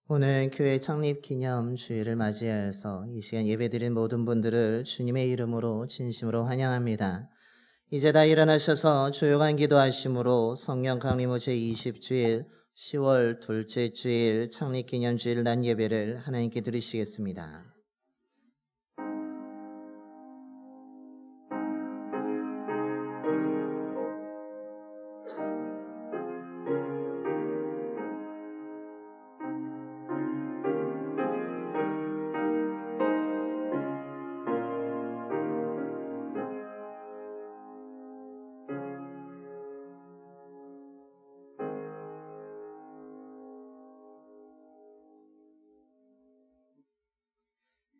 오늘 교회 창립 기념 주일을 맞이하여서 이 시간 예배드린 모든 분들을 주님의 이름으로 진심으로 환영합니다. 이제 다 일어나셔서 조용한 기도하심으로 성령 강림후 제20주일 10월 둘째 주일 창립 기념 주일 난 예배를 하나님께 드리시겠습니다.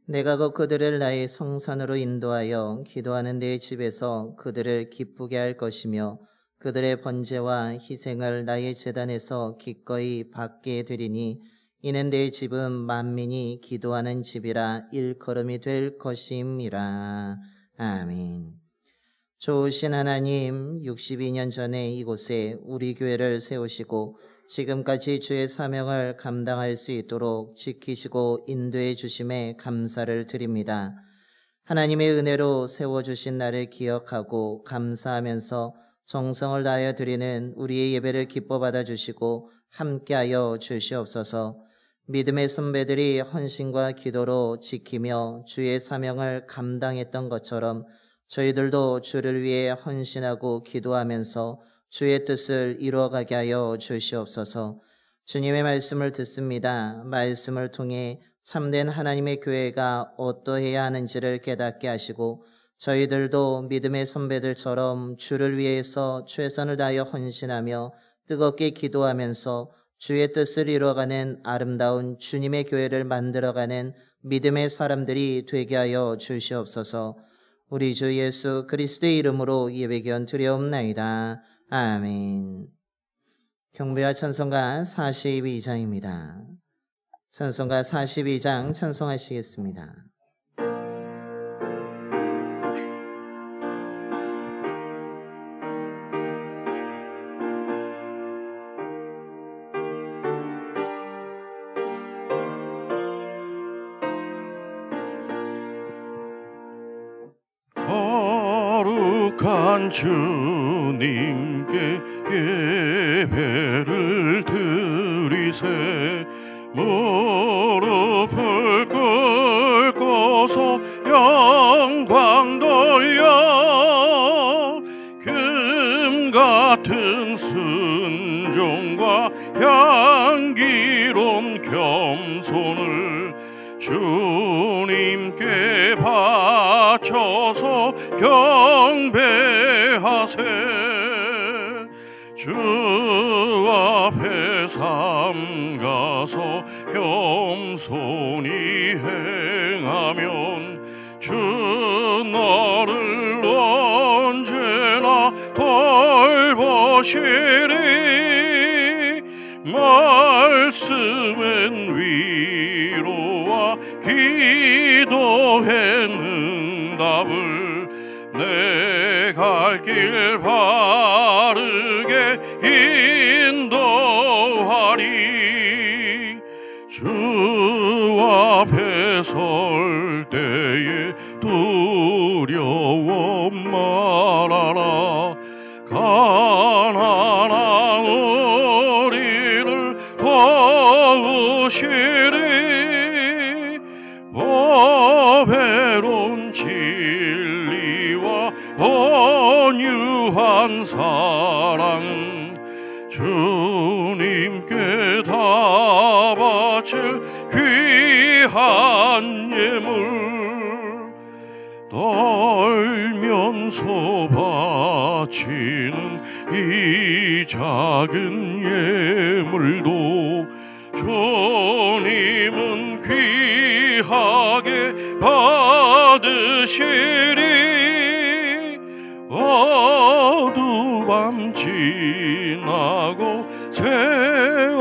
내가 곧 그들을 나의 성산으로 인도하여 기도하는 내 집에서 그들을 기쁘게 할 것이며 그들의 번제와 희생을 나의 제단에서 기꺼이 받게 되리니 이는 내 집은 만민이 기도하는 집이라 일컬음이 될 것임이라. 아멘. 좋으신 하나님, 62년 전에 이곳에 우리 교회를 세우시고 지금까지 주의 사명을 감당할 수 있도록 지키시고 인도해 주심에 감사를 드립니다. 하나님의 은혜로 세워주신 나를 기억하고 감사하면서 정성을 다하여 드리는 우리의 예배를 기뻐 받아주시고 함께하여 주시옵소서. 믿음의 선배들이 헌신과 기도로 지키며 주의 사명을 감당했던 것처럼 저희들도 주를 위해 헌신하고 기도하면서 주의 뜻을 이루어가게 하여 주시옵소서. 주님의 말씀을 듣습니다. 말씀을 통해 참된 하나님의 교회가 어떠해야 하는지를 깨닫게 하시고 저희들도 믿음의 선배들처럼 주를 위해서 최선을 다하여 헌신하며 뜨겁게 기도하면서 주의 뜻을 이루어가는 아름다운 주님의 교회를 만들어가는 믿음의 사람들이 되게 하여 주시옵소서. 우리 주 예수 그리스도의 이름으로 예배기원 드려옵나이다. 아멘. 경배와 찬송가 42장입니다. 찬송가 42장 찬송하시겠습니다. 거룩한 주님께 예배를 드리세 무릎을 꿇고서 영광 돌려 금같은 순종과 향기로운 겸손을 주님께 바쳐서 경배하세 주 앞에 삼가서 겸손히 행하면 주 너를 언제나 돌보시리 말씀엔 위로와 기도엔 응답을 내 갈 길 바르게 인도하리 주 앞에 설 때에 두려워 말아라 가난한 우리를 도우시리 보배로운 진리와 온유한 사랑 주님께 다 바칠 귀한 예물 떨면서 바치는 이 작은 예물도 주님은 귀하게 받으시리 어두밤 지나고 새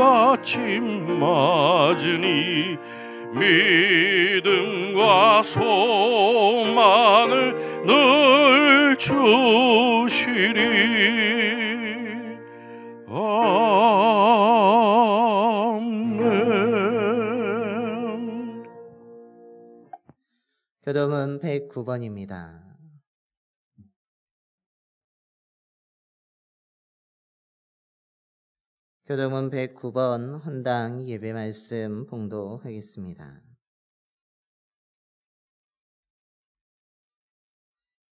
아침 맞으니 믿음과 소망을 늘 주시리 아멘. 교도문 109번입니다. 교도문 109번 헌당 예배 말씀 봉독하겠습니다.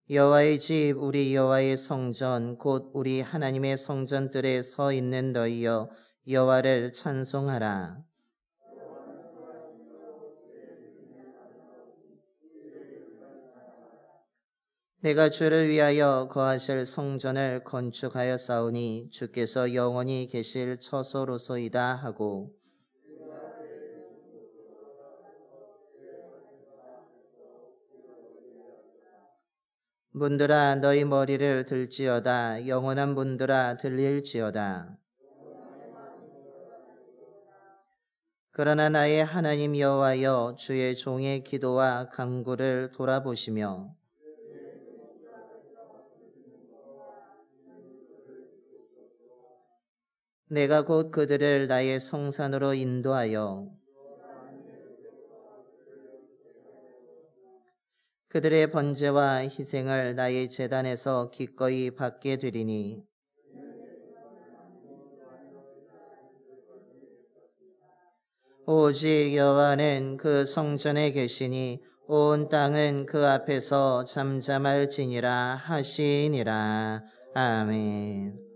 여호와의 집 우리 여호와의 성전 곧 우리 하나님의 성전들에 서 있는 너희여 여호와를 찬송하라. 내가 주를 위하여 거하실 성전을 건축하였사오니 주께서 영원히 계실 처소로소이다 하고 문들아 너희 머리를 들지어다 영원한 문들아 들릴지어다. 그러나 나의 하나님 여호와여 주의 종의 기도와 간구를 돌아보시며 내가 곧 그들을 나의 성산으로 인도하여 그들의 번제와 희생을 나의 제단에서 기꺼이 받게 되리니 오직 여호와는 그 성전에 계시니 온 땅은 그 앞에서 잠잠할지니라 하시니라. 아멘.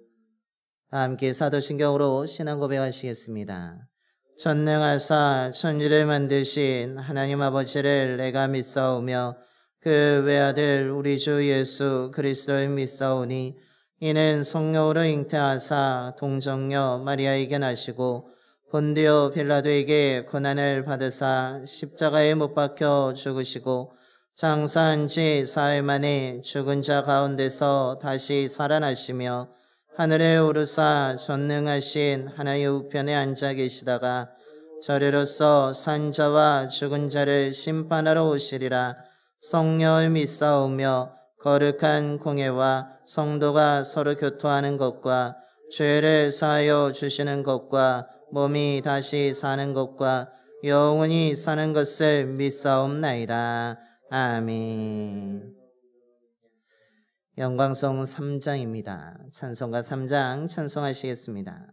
함께 사도신경으로 신앙 고백하시겠습니다. 전능하사 천지를 만드신 하나님 아버지를 내가 믿사오며 그 외아들 우리 주 예수 그리스도를 믿사오니 이는 성령으로 잉태하사 동정녀 마리아에게 나시고 본디오 빌라도에게 고난을 받으사 십자가에 못 박혀 죽으시고 장사한 지 사흘 만에 죽은 자 가운데서 다시 살아나시며 하늘에 오르사 전능하신 하나님의 우편에 앉아 계시다가 저리로서 산 자와 죽은 자를 심판하러 오시리라. 성령을 믿사오며 거룩한 공예와 성도가 서로 교토하는 것과 죄를 사하여 주시는 것과 몸이 다시 사는 것과 영원히 사는 것을 믿사옵나이다. 아멘. 영광송 3장입니다. 찬송가 3장 찬송하시겠습니다.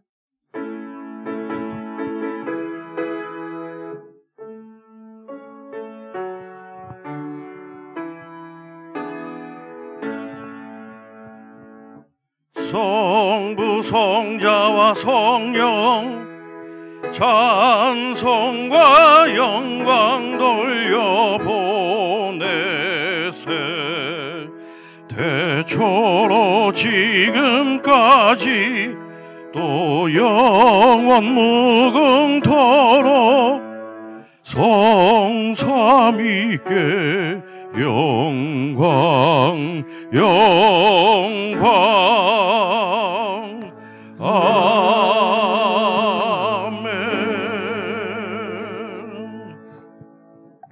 성부 성자와 성령 찬송과 영광 돌려보내세 대초로 지금까지 또 영원 무궁토록 성삼위께 영광 영광 아멘.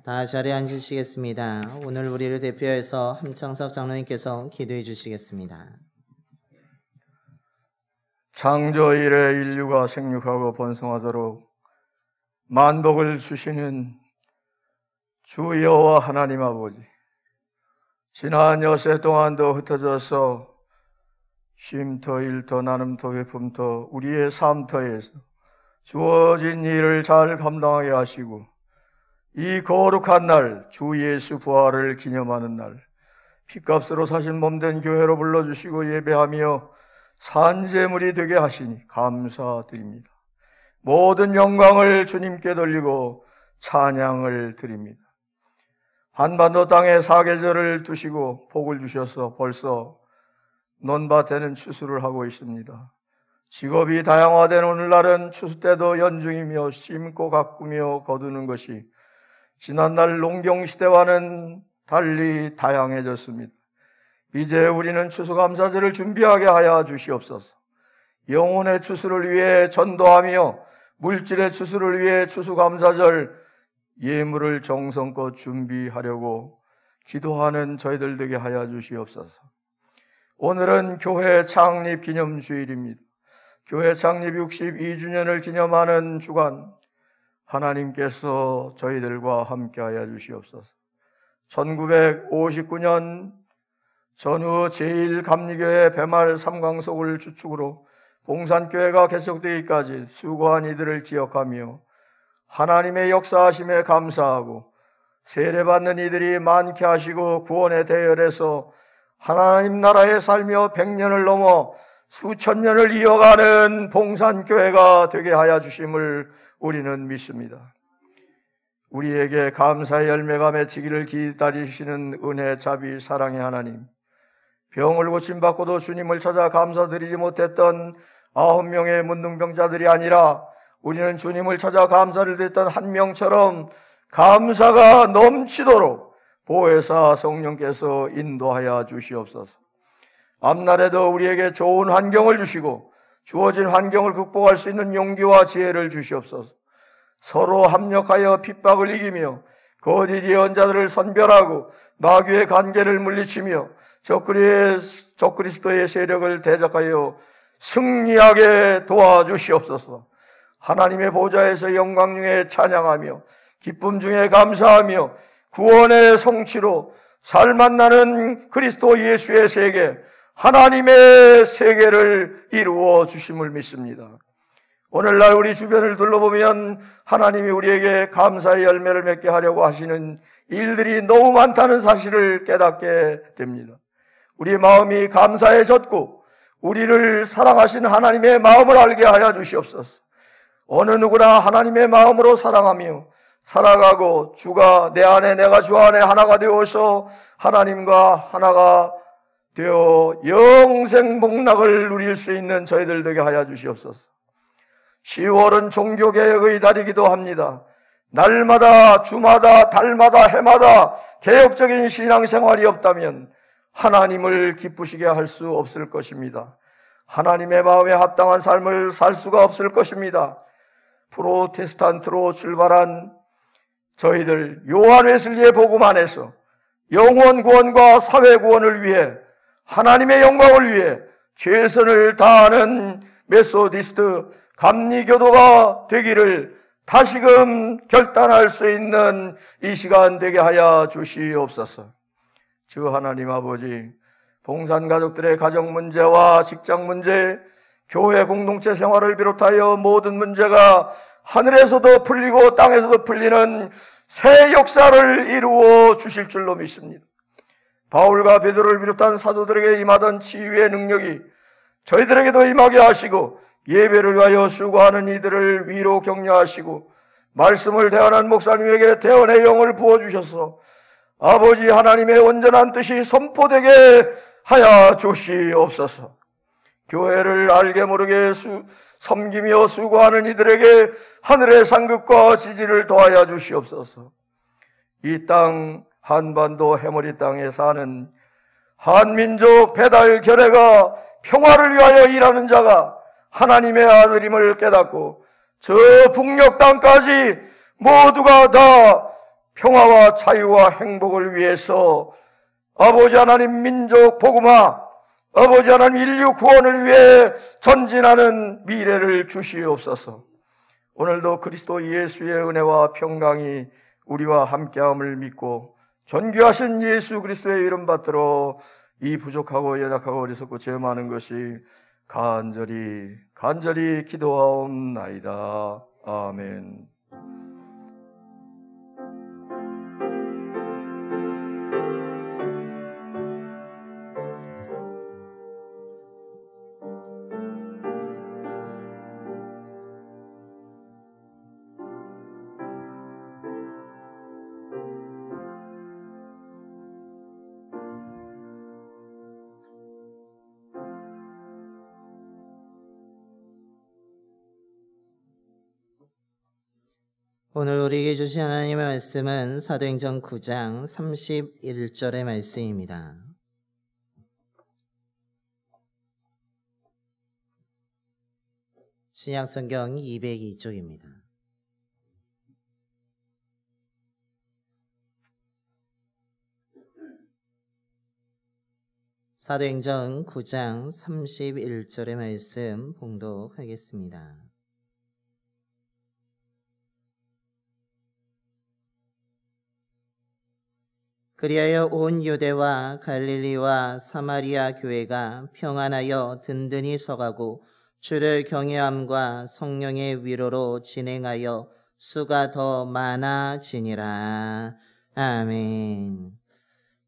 다 자리에 앉으시겠습니다. 오늘 우리를 대표해서 함창석 장로님께서 기도해 주시겠습니다. 창조 이래 인류가 생육하고 번성하도록 만복을 주시는 주 여호와 하나님 아버지, 지난 여세 동안도 흩어져서 쉼터 일터 나눔터 회품터 우리의 삶터에서 주어진 일을 잘 감당하게 하시고 이 거룩한 날 주 예수 부활을 기념하는 날 피값으로 사신 몸된 교회로 불러주시고 예배하며 산제물이 되게 하시니 감사드립니다. 모든 영광을 주님께 돌리고 찬양을 드립니다. 한반도 땅에 사계절을 두시고 복을 주셔서 벌써 논밭에는 추수를 하고 있습니다. 직업이 다양화된 오늘날은 추수 때도 연중이며 심고 가꾸며 거두는 것이 지난날 농경시대와는 달리 다양해졌습니다. 이제 우리는 추수감사절을 준비하게 하여 주시옵소서. 영혼의 추수를 위해 전도하며 물질의 추수를 위해 추수감사절 예물을 정성껏 준비하려고 기도하는 저희들 되게 하여 주시옵소서. 오늘은 교회 창립 기념주일입니다. 교회 창립 62주년을 기념하는 주간, 하나님께서 저희들과 함께 하여 주시옵소서. 1959년 전후 제1감리교회 배말 삼광석을 주축으로 봉산교회가 개척되기까지 수고한 이들을 기억하며 하나님의 역사하심에 감사하고 세례받는 이들이 많게 하시고 구원의 대열에서 하나님 나라에 살며 100년을 넘어 수천 년을 이어가는 봉산교회가 되게 하여 주심을 우리는 믿습니다. 우리에게 감사의 열매가 맺히기를 기다리시는 은혜, 자비, 사랑의 하나님, 병을 고침받고도 주님을 찾아 감사드리지 못했던 9명의 문둥병자들이 아니라 우리는 주님을 찾아 감사를 드렸던 한 명처럼 감사가 넘치도록 보혜사 성령께서 인도하여 주시옵소서. 앞날에도 우리에게 좋은 환경을 주시고 주어진 환경을 극복할 수 있는 용기와 지혜를 주시옵소서. 서로 합력하여 핍박을 이기며 거짓 예언자들을 선별하고 마귀의 관계를 물리치며 적그리스도의 세력을 대적하여 승리하게 도와주시옵소서. 하나님의 보좌에서 영광 중에 찬양하며 기쁨 중에 감사하며 구원의 성취로 살맛나는 그리스도 예수의 세계, 하나님의 세계를 이루어 주심을 믿습니다. 오늘날 우리 주변을 둘러보면 하나님이 우리에게 감사의 열매를 맺게 하려고 하시는 일들이 너무 많다는 사실을 깨닫게 됩니다. 우리의 마음이 감사에 젖고 우리를 사랑하신 하나님의 마음을 알게 하여 주시옵소서. 어느 누구나 하나님의 마음으로 사랑하며 살아가고 주가 내 안에 내가 주 안에 하나가 되어서 하나님과 하나가 되어 영생 복락을 누릴 수 있는 저희들 되게 하여 주시옵소서. 10월은 종교개혁의 달이기도 합니다. 날마다 주마다 달마다 해마다 개혁적인 신앙생활이 없다면 하나님을 기쁘시게 할 수 없을 것입니다. 하나님의 마음에 합당한 삶을 살 수가 없을 것입니다. 프로테스탄트로 출발한 저희들 요한 웨슬리의 복음 안에서 영혼 구원과 사회 구원을 위해 하나님의 영광을 위해 최선을 다하는 메소디스트 감리교도가 되기를 다시금 결단할 수 있는 이 시간 되게 하여 주시옵소서. 주 하나님 아버지, 봉산 가족들의 가정 문제와 직장 문제, 교회 공동체 생활을 비롯하여 모든 문제가 하늘에서도 풀리고 땅에서도 풀리는 새 역사를 이루어 주실 줄로 믿습니다. 바울과 베드로를 비롯한 사도들에게 임하던 치유의 능력이 저희들에게도 임하게 하시고 예배를 위하여 수고하는 이들을 위로 격려하시고 말씀을 대언한 목사님에게 대언의 영을 부어주셔서 아버지 하나님의 온전한 뜻이 선포되게 하여 주시옵소서. 교회를 알게 모르게 섬기며 수고하는 이들에게 하늘의 상급과 지지를 더하여 주시옵소서. 이 땅 한반도 해머리 땅에 사는 한민족 배달 결례가 평화를 위하여 일하는 자가 하나님의 아들임을 깨닫고 저 북녘 땅까지 모두가 다 평화와 자유와 행복을 위해서 아버지 하나님 민족 복음화, 아버지 하나님 인류 구원을 위해 전진하는 미래를 주시옵소서. 오늘도 그리스도 예수의 은혜와 평강이 우리와 함께함을 믿고 존귀하신 예수 그리스도의 이름 받들어 이 부족하고 연약하고 어리석고 죄 많은 것이 간절히 기도하옵나이다. 아멘. 오늘 우리에게 주신 하나님의 말씀은 사도행전 9장 31절의 말씀입니다. 신약성경 202쪽입니다. 사도행전 9장 31절의 말씀 봉독하겠습니다. 그리하여 온 유대와 갈릴리와 사마리아 교회가 평안하여 든든히 서가고 주를 경외함과 성령의 위로로 진행하여 수가 더 많아지니라. 아멘.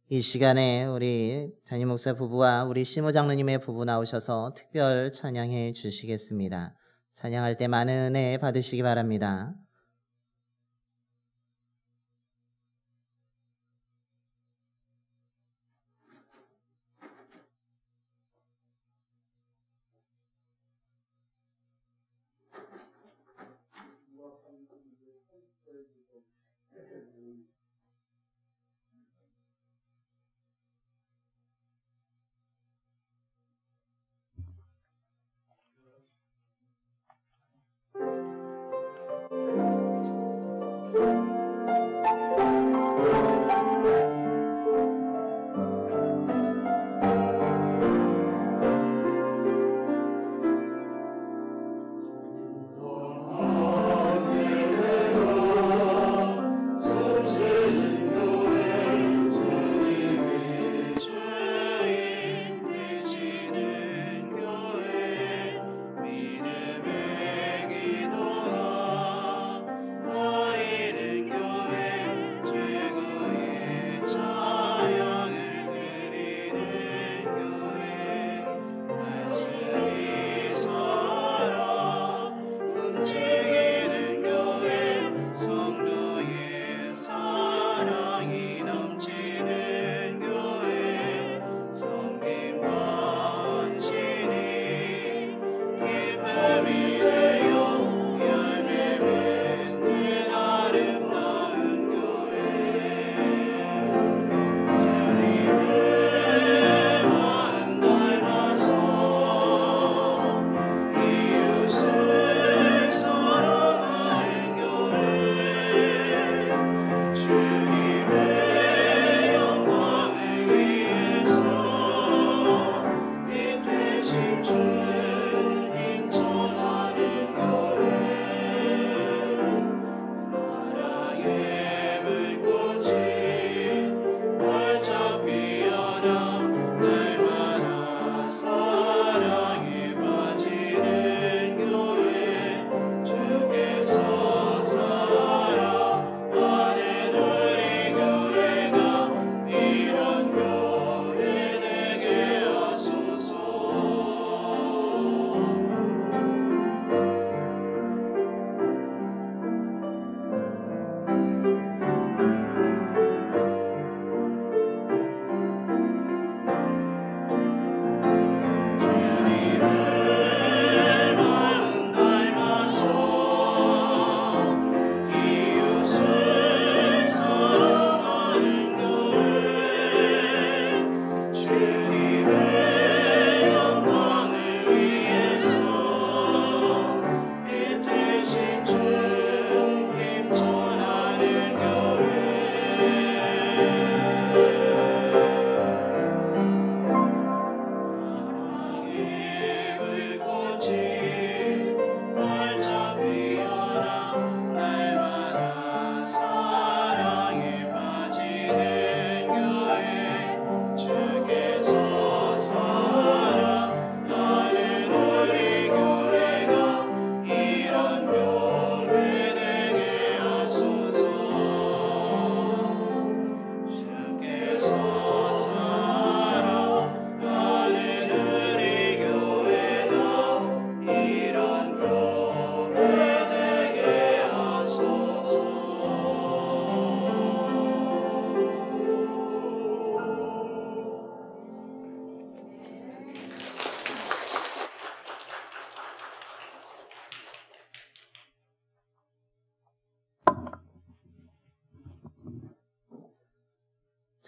이 시간에 우리 담임 목사 부부와 우리 시모 장로님의 부부 나오셔서 특별 찬양해 주시겠습니다. 찬양할 때 많은 은혜 받으시기 바랍니다.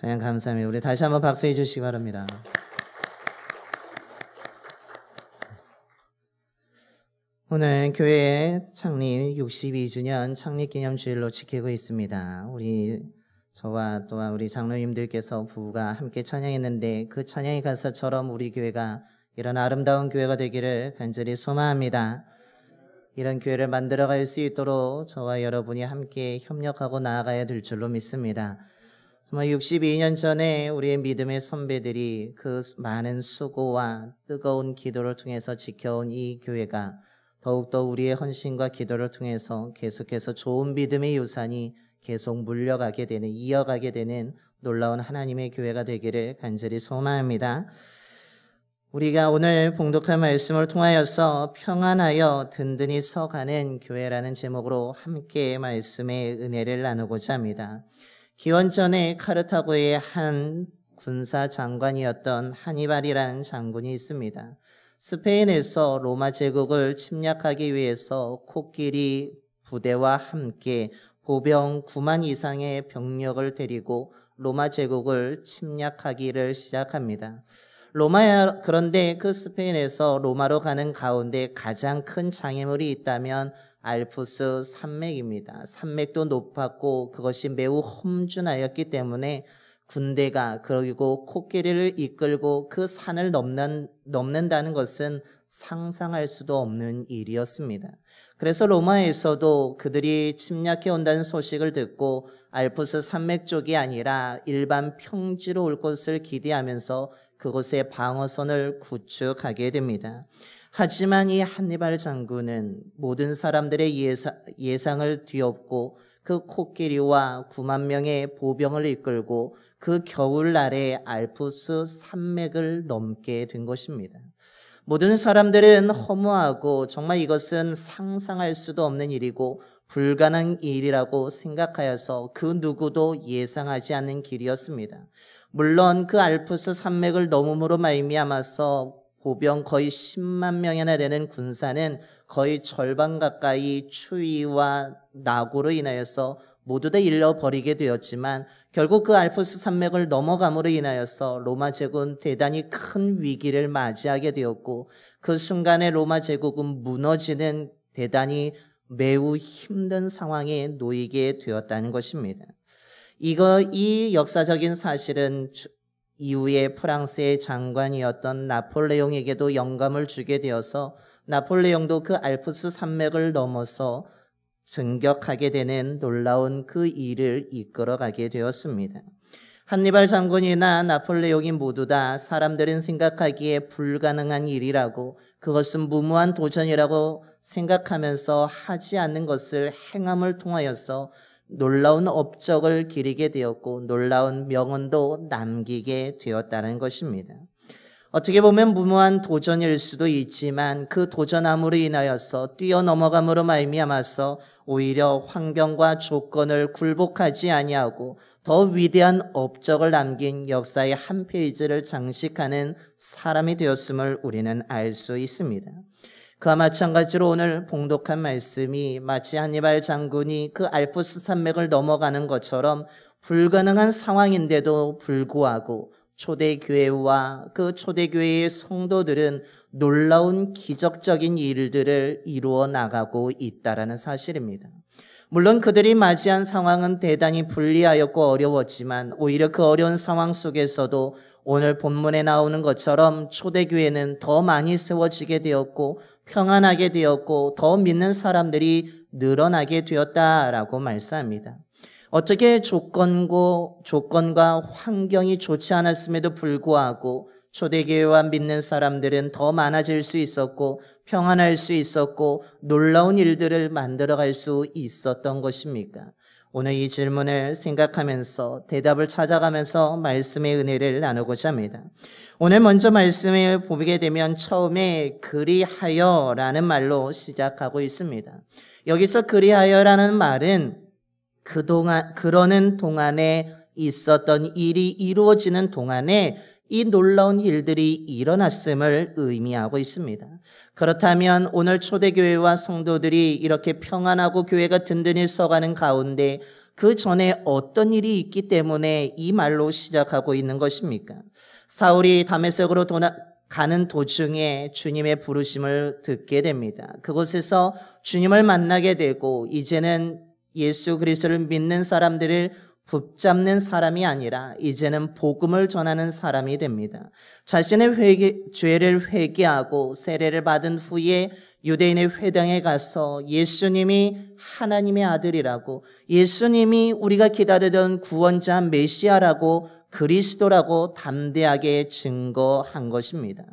찬양 감사합니다. 우리 다시 한번 박수해 주시기 바랍니다. 오늘 교회 창립 62주년 창립기념주일로 지키고 있습니다. 저와 또한 우리 장로님들께서 부부가 함께 찬양했는데 그 찬양의 가사처럼 우리 교회가 이런 아름다운 교회가 되기를 간절히 소망합니다. 이런 교회를 만들어갈 수 있도록 저와 여러분이 함께 협력하고 나아가야 될 줄로 믿습니다. 정말 62년 전에 우리의 믿음의 선배들이 그 많은 수고와 뜨거운 기도를 통해서 지켜온 이 교회가 더욱더 우리의 헌신과 기도를 통해서 계속해서 좋은 믿음의 유산이 계속 물려가게 되는, 이어가게 되는 놀라운 하나님의 교회가 되기를 간절히 소망합니다. 우리가 오늘 봉독한 말씀을 통하여서 평안하여 든든히 서가는 교회라는 제목으로 함께 말씀의 은혜를 나누고자 합니다. 기원전에 카르타고의 한 군사 장관이었던 하니발이라는 장군이 있습니다. 스페인에서 로마 제국을 침략하기 위해서 코끼리 부대와 함께 보병 9만 이상의 병력을 데리고 로마 제국을 침략하기를 시작합니다. 그런데 그 스페인에서 로마로 가는 가운데 가장 큰 장애물이 있다면 알프스 산맥입니다. 산맥도 높았고 그것이 매우 험준하였기 때문에 군대가 그리고 코끼리를 이끌고 그 산을 넘는다는 것은 상상할 수도 없는 일이었습니다. 그래서 로마에서도 그들이 침략해 온다는 소식을 듣고 알프스 산맥 쪽이 아니라 일반 평지로 올 것을 기대하면서 그곳에 방어선을 구축하게 됩니다. 하지만 이 한니발 장군은 모든 사람들의 예상을 뒤엎고 그 코끼리와 9만 명의 보병을 이끌고 그 겨울날에 알프스 산맥을 넘게 된 것입니다. 모든 사람들은 허무하고 정말 이것은 상상할 수도 없는 일이고 불가능한 일이라고 생각하여서 그 누구도 예상하지 않는 길이었습니다. 물론 그 알프스 산맥을 넘음으로 말미암아서 보병 거의 10만 명이나 되는 군사는 거의 절반 가까이 추위와 낙오로 인하여서 모두 다 잃어버리게 되었지만 결국 그 알프스 산맥을 넘어감으로 인하여서 로마 제국은 대단히 큰 위기를 맞이하게 되었고 그 순간에 로마 제국은 무너지는 대단히 매우 힘든 상황에 놓이게 되었다는 것입니다. 이 역사적인 사실은 이후에 프랑스의 장관이었던 나폴레옹에게도 영감을 주게 되어서 나폴레옹도 그 알프스 산맥을 넘어서 진격하게 되는 놀라운 그 일을 이끌어가게 되었습니다. 한니발 장군이나 나폴레옹이 모두 다 사람들은 생각하기에 불가능한 일이라고 그것은 무모한 도전이라고 생각하면서 하지 않는 것을 행함을 통하여서 놀라운 업적을 기리게 되었고 놀라운 명언도 남기게 되었다는 것입니다. 어떻게 보면 무모한 도전일 수도 있지만 그 도전함으로 인하여서 뛰어넘어감으로 말미암아서 오히려 환경과 조건을 굴복하지 아니하고 더 위대한 업적을 남긴 역사의 한 페이지를 장식하는 사람이 되었음을 우리는 알 수 있습니다. 그와 마찬가지로 오늘 봉독한 말씀이 마치 한니발 장군이 그 알프스 산맥을 넘어가는 것처럼 불가능한 상황인데도 불구하고 초대교회와 그 초대교회의 성도들은 놀라운 기적적인 일들을 이루어 나가고 있다라는 사실입니다. 물론 그들이 맞이한 상황은 대단히 불리하였고 어려웠지만 오히려 그 어려운 상황 속에서도 오늘 본문에 나오는 것처럼 초대교회는 더 많이 세워지게 되었고 평안하게 되었고 더 믿는 사람들이 늘어나게 되었다라고 말씀합니다. 어떻게 조건과 환경이 좋지 않았음에도 불구하고 초대교회와 믿는 사람들은 더 많아질 수 있었고 평안할 수 있었고 놀라운 일들을 만들어갈 수 있었던 것입니까? 오늘 이 질문을 생각하면서 대답을 찾아가면서 말씀의 은혜를 나누고자 합니다. 오늘 먼저 말씀을 보게 되면 처음에 그리하여라는 말로 시작하고 있습니다. 여기서 그리하여라는 말은 그러는 동안에 있었던 일이 이루어지는 동안에 이 놀라운 일들이 일어났음을 의미하고 있습니다. 그렇다면 오늘 초대교회와 성도들이 이렇게 평안하고 교회가 든든히 서가는 가운데 그 전에 어떤 일이 있기 때문에 이 말로 시작하고 있는 것입니까? 사울이 다메섹으로 가는 도중에 주님의 부르심을 듣게 됩니다. 그곳에서 주님을 만나게 되고 이제는 예수 그리스도를 믿는 사람들을 붙잡는 사람이 아니라 이제는 복음을 전하는 사람이 됩니다. 자신의 죄를 회개하고 세례를 받은 후에 유대인의 회당에 가서 예수님이 하나님의 아들이라고, 예수님이 우리가 기다리던 구원자 메시아라고, 그리스도라고 담대하게 증거한 것입니다.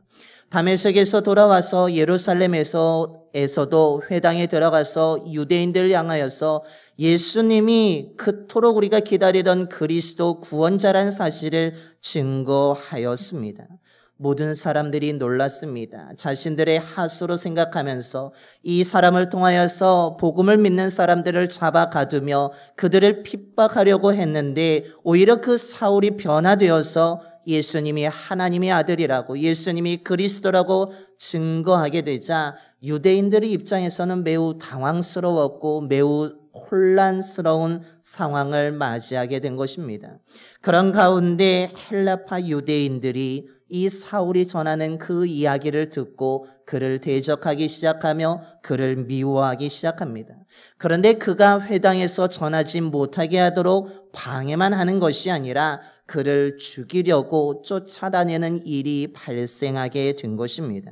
다메섹에서 돌아와서 예루살렘에서도 회당에 들어가서 유대인들 향하여서 예수님이 그토록 우리가 기다리던 그리스도 구원자란 사실을 증거하였습니다. 모든 사람들이 놀랐습니다. 자신들의 하수로 생각하면서 이 사람을 통하여서 복음을 믿는 사람들을 잡아 가두며 그들을 핍박하려고 했는데, 오히려 그 사울이 변화되어서 예수님이 하나님의 아들이라고, 예수님이 그리스도라고 증거하게 되자 유대인들의 입장에서는 매우 당황스러웠고 매우 혼란스러운 상황을 맞이하게 된 것입니다. 그런 가운데 헬라파 유대인들이 이 사울이 전하는 그 이야기를 듣고 그를 대적하기 시작하며 그를 미워하기 시작합니다. 그런데 그가 회당에서 전하지 못하게 하도록 방해만 하는 것이 아니라 그를 죽이려고 쫓아다니는 일이 발생하게 된 것입니다.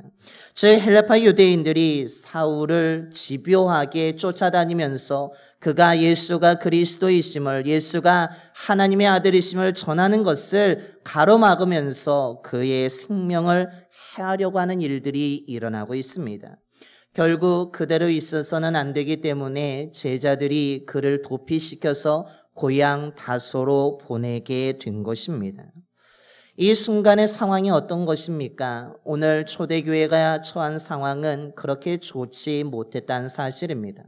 즉 헬라파 유대인들이 사울을 집요하게 쫓아다니면서 그가 예수가 그리스도이심을, 예수가 하나님의 아들이심을 전하는 것을 가로막으면서 그의 생명을 해하려고 하는 일들이 일어나고 있습니다. 결국 그대로 있어서는 안 되기 때문에 제자들이 그를 도피시켜서 고향 다소로 보내게 된 것입니다. 이 순간의 상황이 어떤 것입니까? 오늘 초대교회가 처한 상황은 그렇게 좋지 못했다는 사실입니다.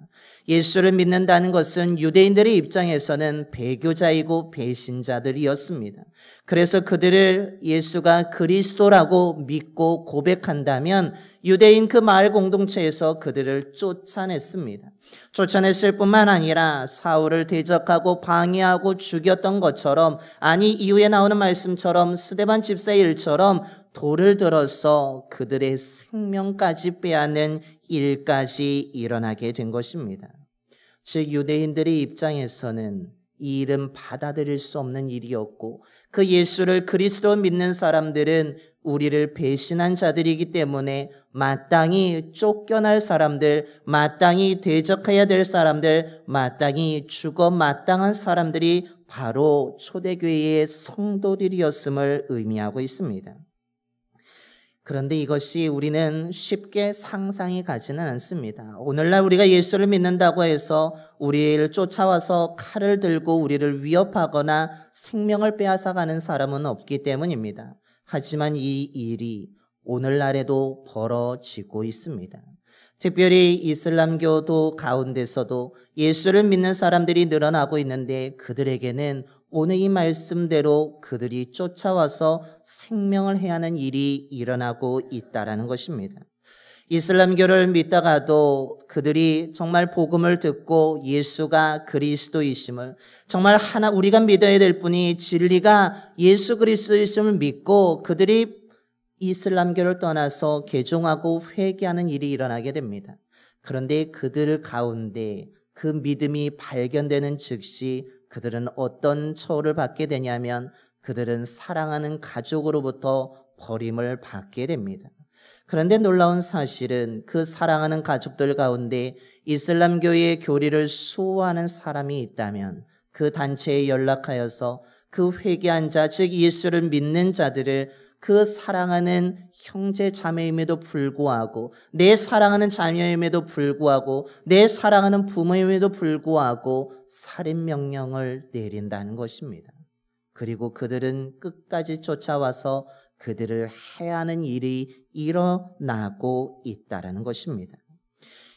예수를 믿는다는 것은 유대인들의 입장에서는 배교자이고 배신자들이었습니다. 그래서 그들을 예수가 그리스도라고 믿고 고백한다면 유대인 그 마을 공동체에서 그들을 쫓아냈습니다. 쫓아냈을 뿐만 아니라 사울을 대적하고 방해하고 죽였던 것처럼, 아니 이후에 나오는 말씀처럼 스데반 집사의 일처럼 돌을 들어서 그들의 생명까지 빼앗는 일까지 일어나게 된 것입니다. 즉 유대인들의 입장에서는 이 일은 받아들일 수 없는 일이었고, 그 예수를 그리스도 믿는 사람들은 우리를 배신한 자들이기 때문에 마땅히 쫓겨날 사람들, 마땅히 대적해야 될 사람들, 마땅히 죽어 마땅한 사람들이 바로 초대교회의 성도들이었음을 의미하고 있습니다. 그런데 이것이 우리는 쉽게 상상이 가지는 않습니다. 오늘날 우리가 예수를 믿는다고 해서 우리를 쫓아와서 칼을 들고 우리를 위협하거나 생명을 빼앗아가는 사람은 없기 때문입니다. 하지만 이 일이 오늘날에도 벌어지고 있습니다. 특별히 이슬람교도 가운데서도 예수를 믿는 사람들이 늘어나고 있는데 그들에게는 오늘 이 말씀대로 그들이 쫓아와서 생명을 해하는 일이 일어나고 있다라는 것입니다. 이슬람교를 믿다가도 그들이 정말 복음을 듣고 예수가 그리스도이심을, 정말 우리가 믿어야 될 분이 진리가 예수 그리스도이심을 믿고 그들이 이슬람교를 떠나서 개종하고 회개하는 일이 일어나게 됩니다. 그런데 그들 가운데 그 믿음이 발견되는 즉시 그들은 어떤 처우를 받게 되냐면 그들은 사랑하는 가족으로부터 버림을 받게 됩니다. 그런데 놀라운 사실은 그 사랑하는 가족들 가운데 이슬람교의 교리를 수호하는 사람이 있다면 그 단체에 연락하여서 그 회개한 자, 즉 예수를 믿는 자들을 그 사랑하는 형제 자매임에도 불구하고, 내 사랑하는 자녀임에도 불구하고, 내 사랑하는 부모임에도 불구하고 살인 명령을 내린다는 것입니다. 그리고 그들은 끝까지 쫓아와서 그들을 해하는 일이 일어나고 있다는 것입니다.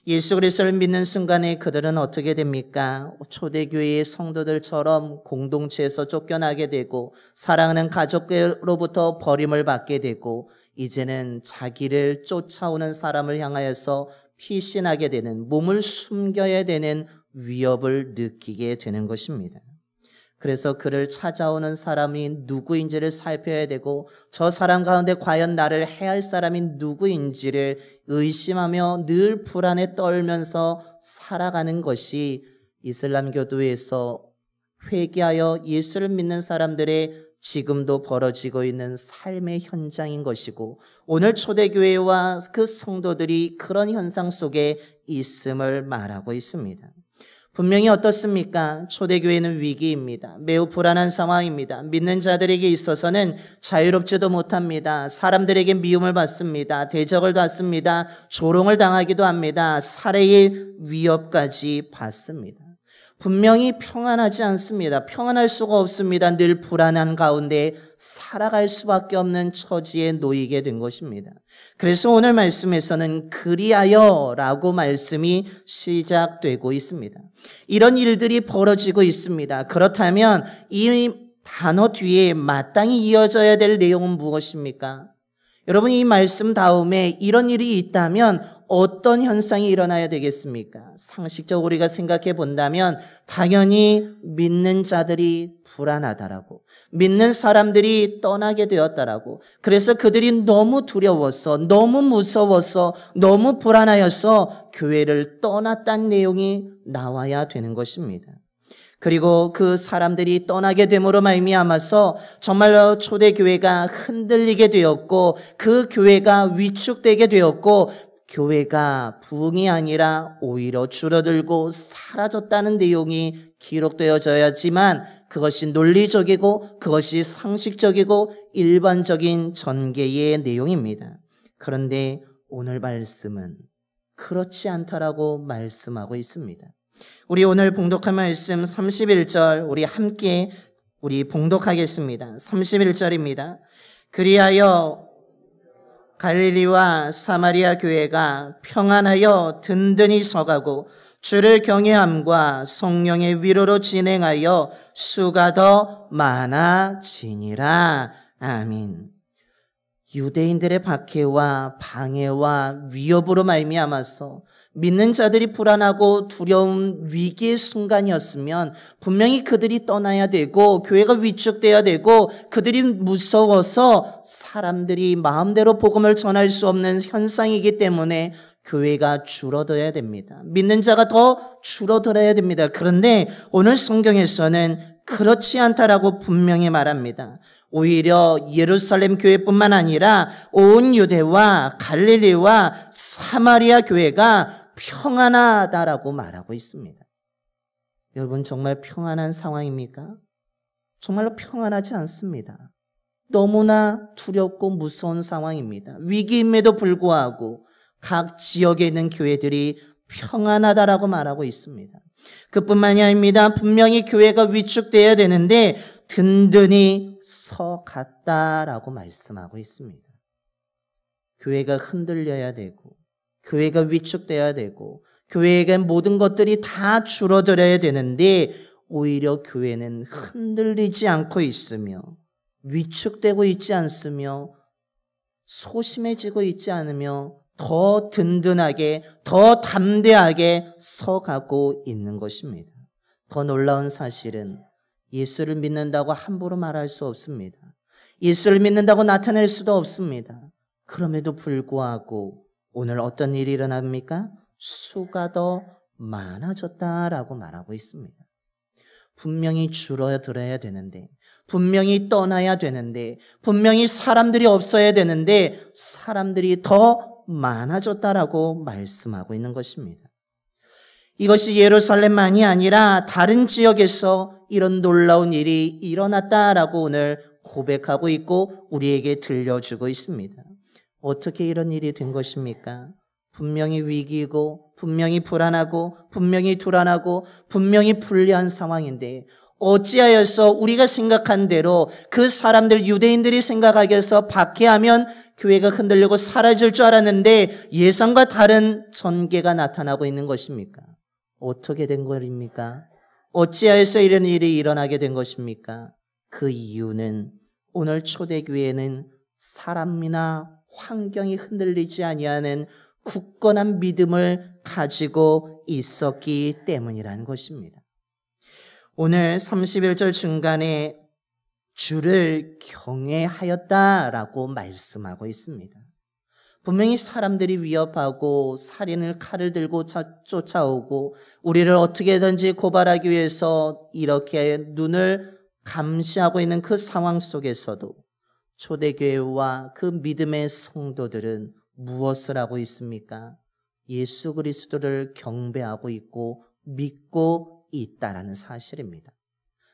예수 그리스도를 믿는 순간에 그들은 어떻게 됩니까? 초대교회의 성도들처럼 공동체에서 쫓겨나게 되고 사랑하는 가족으로부터 버림을 받게 되고 이제는 자기를 쫓아오는 사람을 향하여서 피신하게 되는, 몸을 숨겨야 되는 위협을 느끼게 되는 것입니다. 그래서 그를 찾아오는 사람이 누구인지를 살펴야 되고 저 사람 가운데 과연 나를 해할 사람이 누구인지를 의심하며 늘 불안에 떨면서 살아가는 것이 이슬람교도에서 회개하여 예수를 믿는 사람들의 지금도 벌어지고 있는 삶의 현장인 것이고 오늘 초대교회와 그 성도들이 그런 현상 속에 있음을 말하고 있습니다. 분명히 어떻습니까? 초대교회는 위기입니다. 매우 불안한 상황입니다. 믿는 자들에게 있어서는 자유롭지도 못합니다. 사람들에게 미움을 받습니다. 대적을 받습니다. 조롱을 당하기도 합니다. 살해의 위협까지 받습니다. 분명히 평안하지 않습니다. 평안할 수가 없습니다. 늘 불안한 가운데 살아갈 수밖에 없는 처지에 놓이게 된 것입니다. 그래서 오늘 말씀에서는 그리하여라고 말씀이 시작되고 있습니다. 이런 일들이 벌어지고 있습니다. 그렇다면 이 단어 뒤에 마땅히 이어져야 될 내용은 무엇입니까? 여러분, 이 말씀 다음에 이런 일이 있다면 어떤 현상이 일어나야 되겠습니까? 상식적으로 우리가 생각해 본다면 당연히 믿는 자들이 불안하다라고, 믿는 사람들이 떠나게 되었다라고, 그래서 그들이 너무 두려워서, 너무 무서워서, 너무 불안하여서 교회를 떠났다는 내용이 나와야 되는 것입니다. 그리고 그 사람들이 떠나게 됨으로 말미암아서 정말로 초대교회가 흔들리게 되었고 그 교회가 위축되게 되었고 교회가 부흥이 아니라 오히려 줄어들고 사라졌다는 내용이 기록되어져야지만 그것이 논리적이고 그것이 상식적이고 일반적인 전개의 내용입니다. 그런데 오늘 말씀은 그렇지 않다라고 말씀하고 있습니다. 우리 오늘 봉독한 말씀 31절 우리 봉독하겠습니다. 31절입니다. 그리하여 갈릴리와 사마리아 교회가 평안하여 든든히 서가고 주를 경외함과 성령의 위로로 진행하여 수가 더 많아지니라. 아멘. 유대인들의 박해와 방해와 위협으로 말미암아서 믿는 자들이 불안하고 두려운 위기의 순간이었으면 분명히 그들이 떠나야 되고 교회가 위축돼야 되고 그들이 무서워서 사람들이 마음대로 복음을 전할 수 없는 현상이기 때문에 교회가 줄어들어야 됩니다. 믿는 자가 더 줄어들어야 됩니다. 그런데 오늘 성경에서는 그렇지 않다라고 분명히 말합니다. 오히려 예루살렘 교회뿐만 아니라 온 유대와 갈릴리와 사마리아 교회가 평안하다라고 말하고 있습니다. 여러분, 정말 평안한 상황입니까? 정말로 평안하지 않습니다. 너무나 두렵고 무서운 상황입니다. 위기임에도 불구하고 각 지역에 있는 교회들이 평안하다라고 말하고 있습니다. 그뿐만이 아닙니다. 분명히 교회가 위축되어야 되는데 든든히 서갔다라고 말씀하고 있습니다. 교회가 흔들려야 되고 교회가 위축되어야 되고 교회에게 모든 것들이 다 줄어들어야 되는데 오히려 교회는 흔들리지 않고 있으며 위축되고 있지 않으며 소심해지고 있지 않으며 더 든든하게 더 담대하게 서가고 있는 것입니다. 더 놀라운 사실은 예수를 믿는다고 함부로 말할 수 없습니다. 예수를 믿는다고 나타낼 수도 없습니다. 그럼에도 불구하고 오늘 어떤 일이 일어납니까? 수가 더 많아졌다라고 말하고 있습니다. 분명히 줄어들어야 되는데, 분명히 떠나야 되는데, 분명히 사람들이 없어야 되는데 사람들이 더 많아졌다라고 말씀하고 있는 것입니다. 이것이 예루살렘만이 아니라 다른 지역에서 이런 놀라운 일이 일어났다라고 오늘 고백하고 있고 우리에게 들려주고 있습니다. 어떻게 이런 일이 된 것입니까? 분명히 위기이고 분명히 불안하고 분명히 불안하고 분명히 불리한 상황인데 어찌하여서 우리가 생각한 대로 그 사람들 유대인들이 생각하기에서 박해하면 교회가 흔들리고 사라질 줄 알았는데 예상과 다른 전개가 나타나고 있는 것입니까? 어떻게 된 것입니까? 어찌하여서 이런 일이 일어나게 된 것입니까? 그 이유는 오늘 초대교회는 사람이나 환경이 흔들리지 아니하는 굳건한 믿음을 가지고 있었기 때문이라는 것입니다. 오늘 31절 중간에 주를 경외하였다라고 말씀하고 있습니다. 분명히 사람들이 위협하고 살인을 칼을 들고 쫓아오고 우리를 어떻게든지 고발하기 위해서 이렇게 눈을 감시하고 있는 그 상황 속에서도 초대교회와 그 믿음의 성도들은 무엇을 하고 있습니까? 예수 그리스도를 경배하고 있고 믿고 있다라는 사실입니다.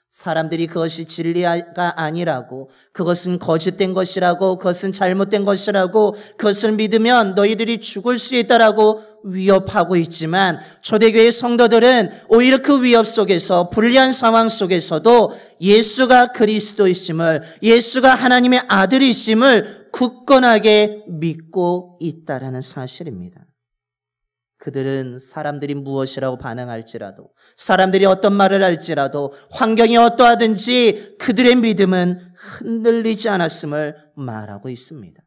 사람들이 그것이 진리가 아니라고, 그것은 거짓된 것이라고, 그것은 잘못된 것이라고, 그것을 믿으면 너희들이 죽을 수 있다라고 위협하고 있지만 초대교회 성도들은 오히려 그 위협 속에서, 불리한 상황 속에서도 예수가 그리스도이심을, 예수가 하나님의 아들이심을 굳건하게 믿고 있다라는 사실입니다. 그들은 사람들이 무엇이라고 반응할지라도, 사람들이 어떤 말을 할지라도, 환경이 어떠하든지 그들의 믿음은 흔들리지 않았음을 말하고 있습니다.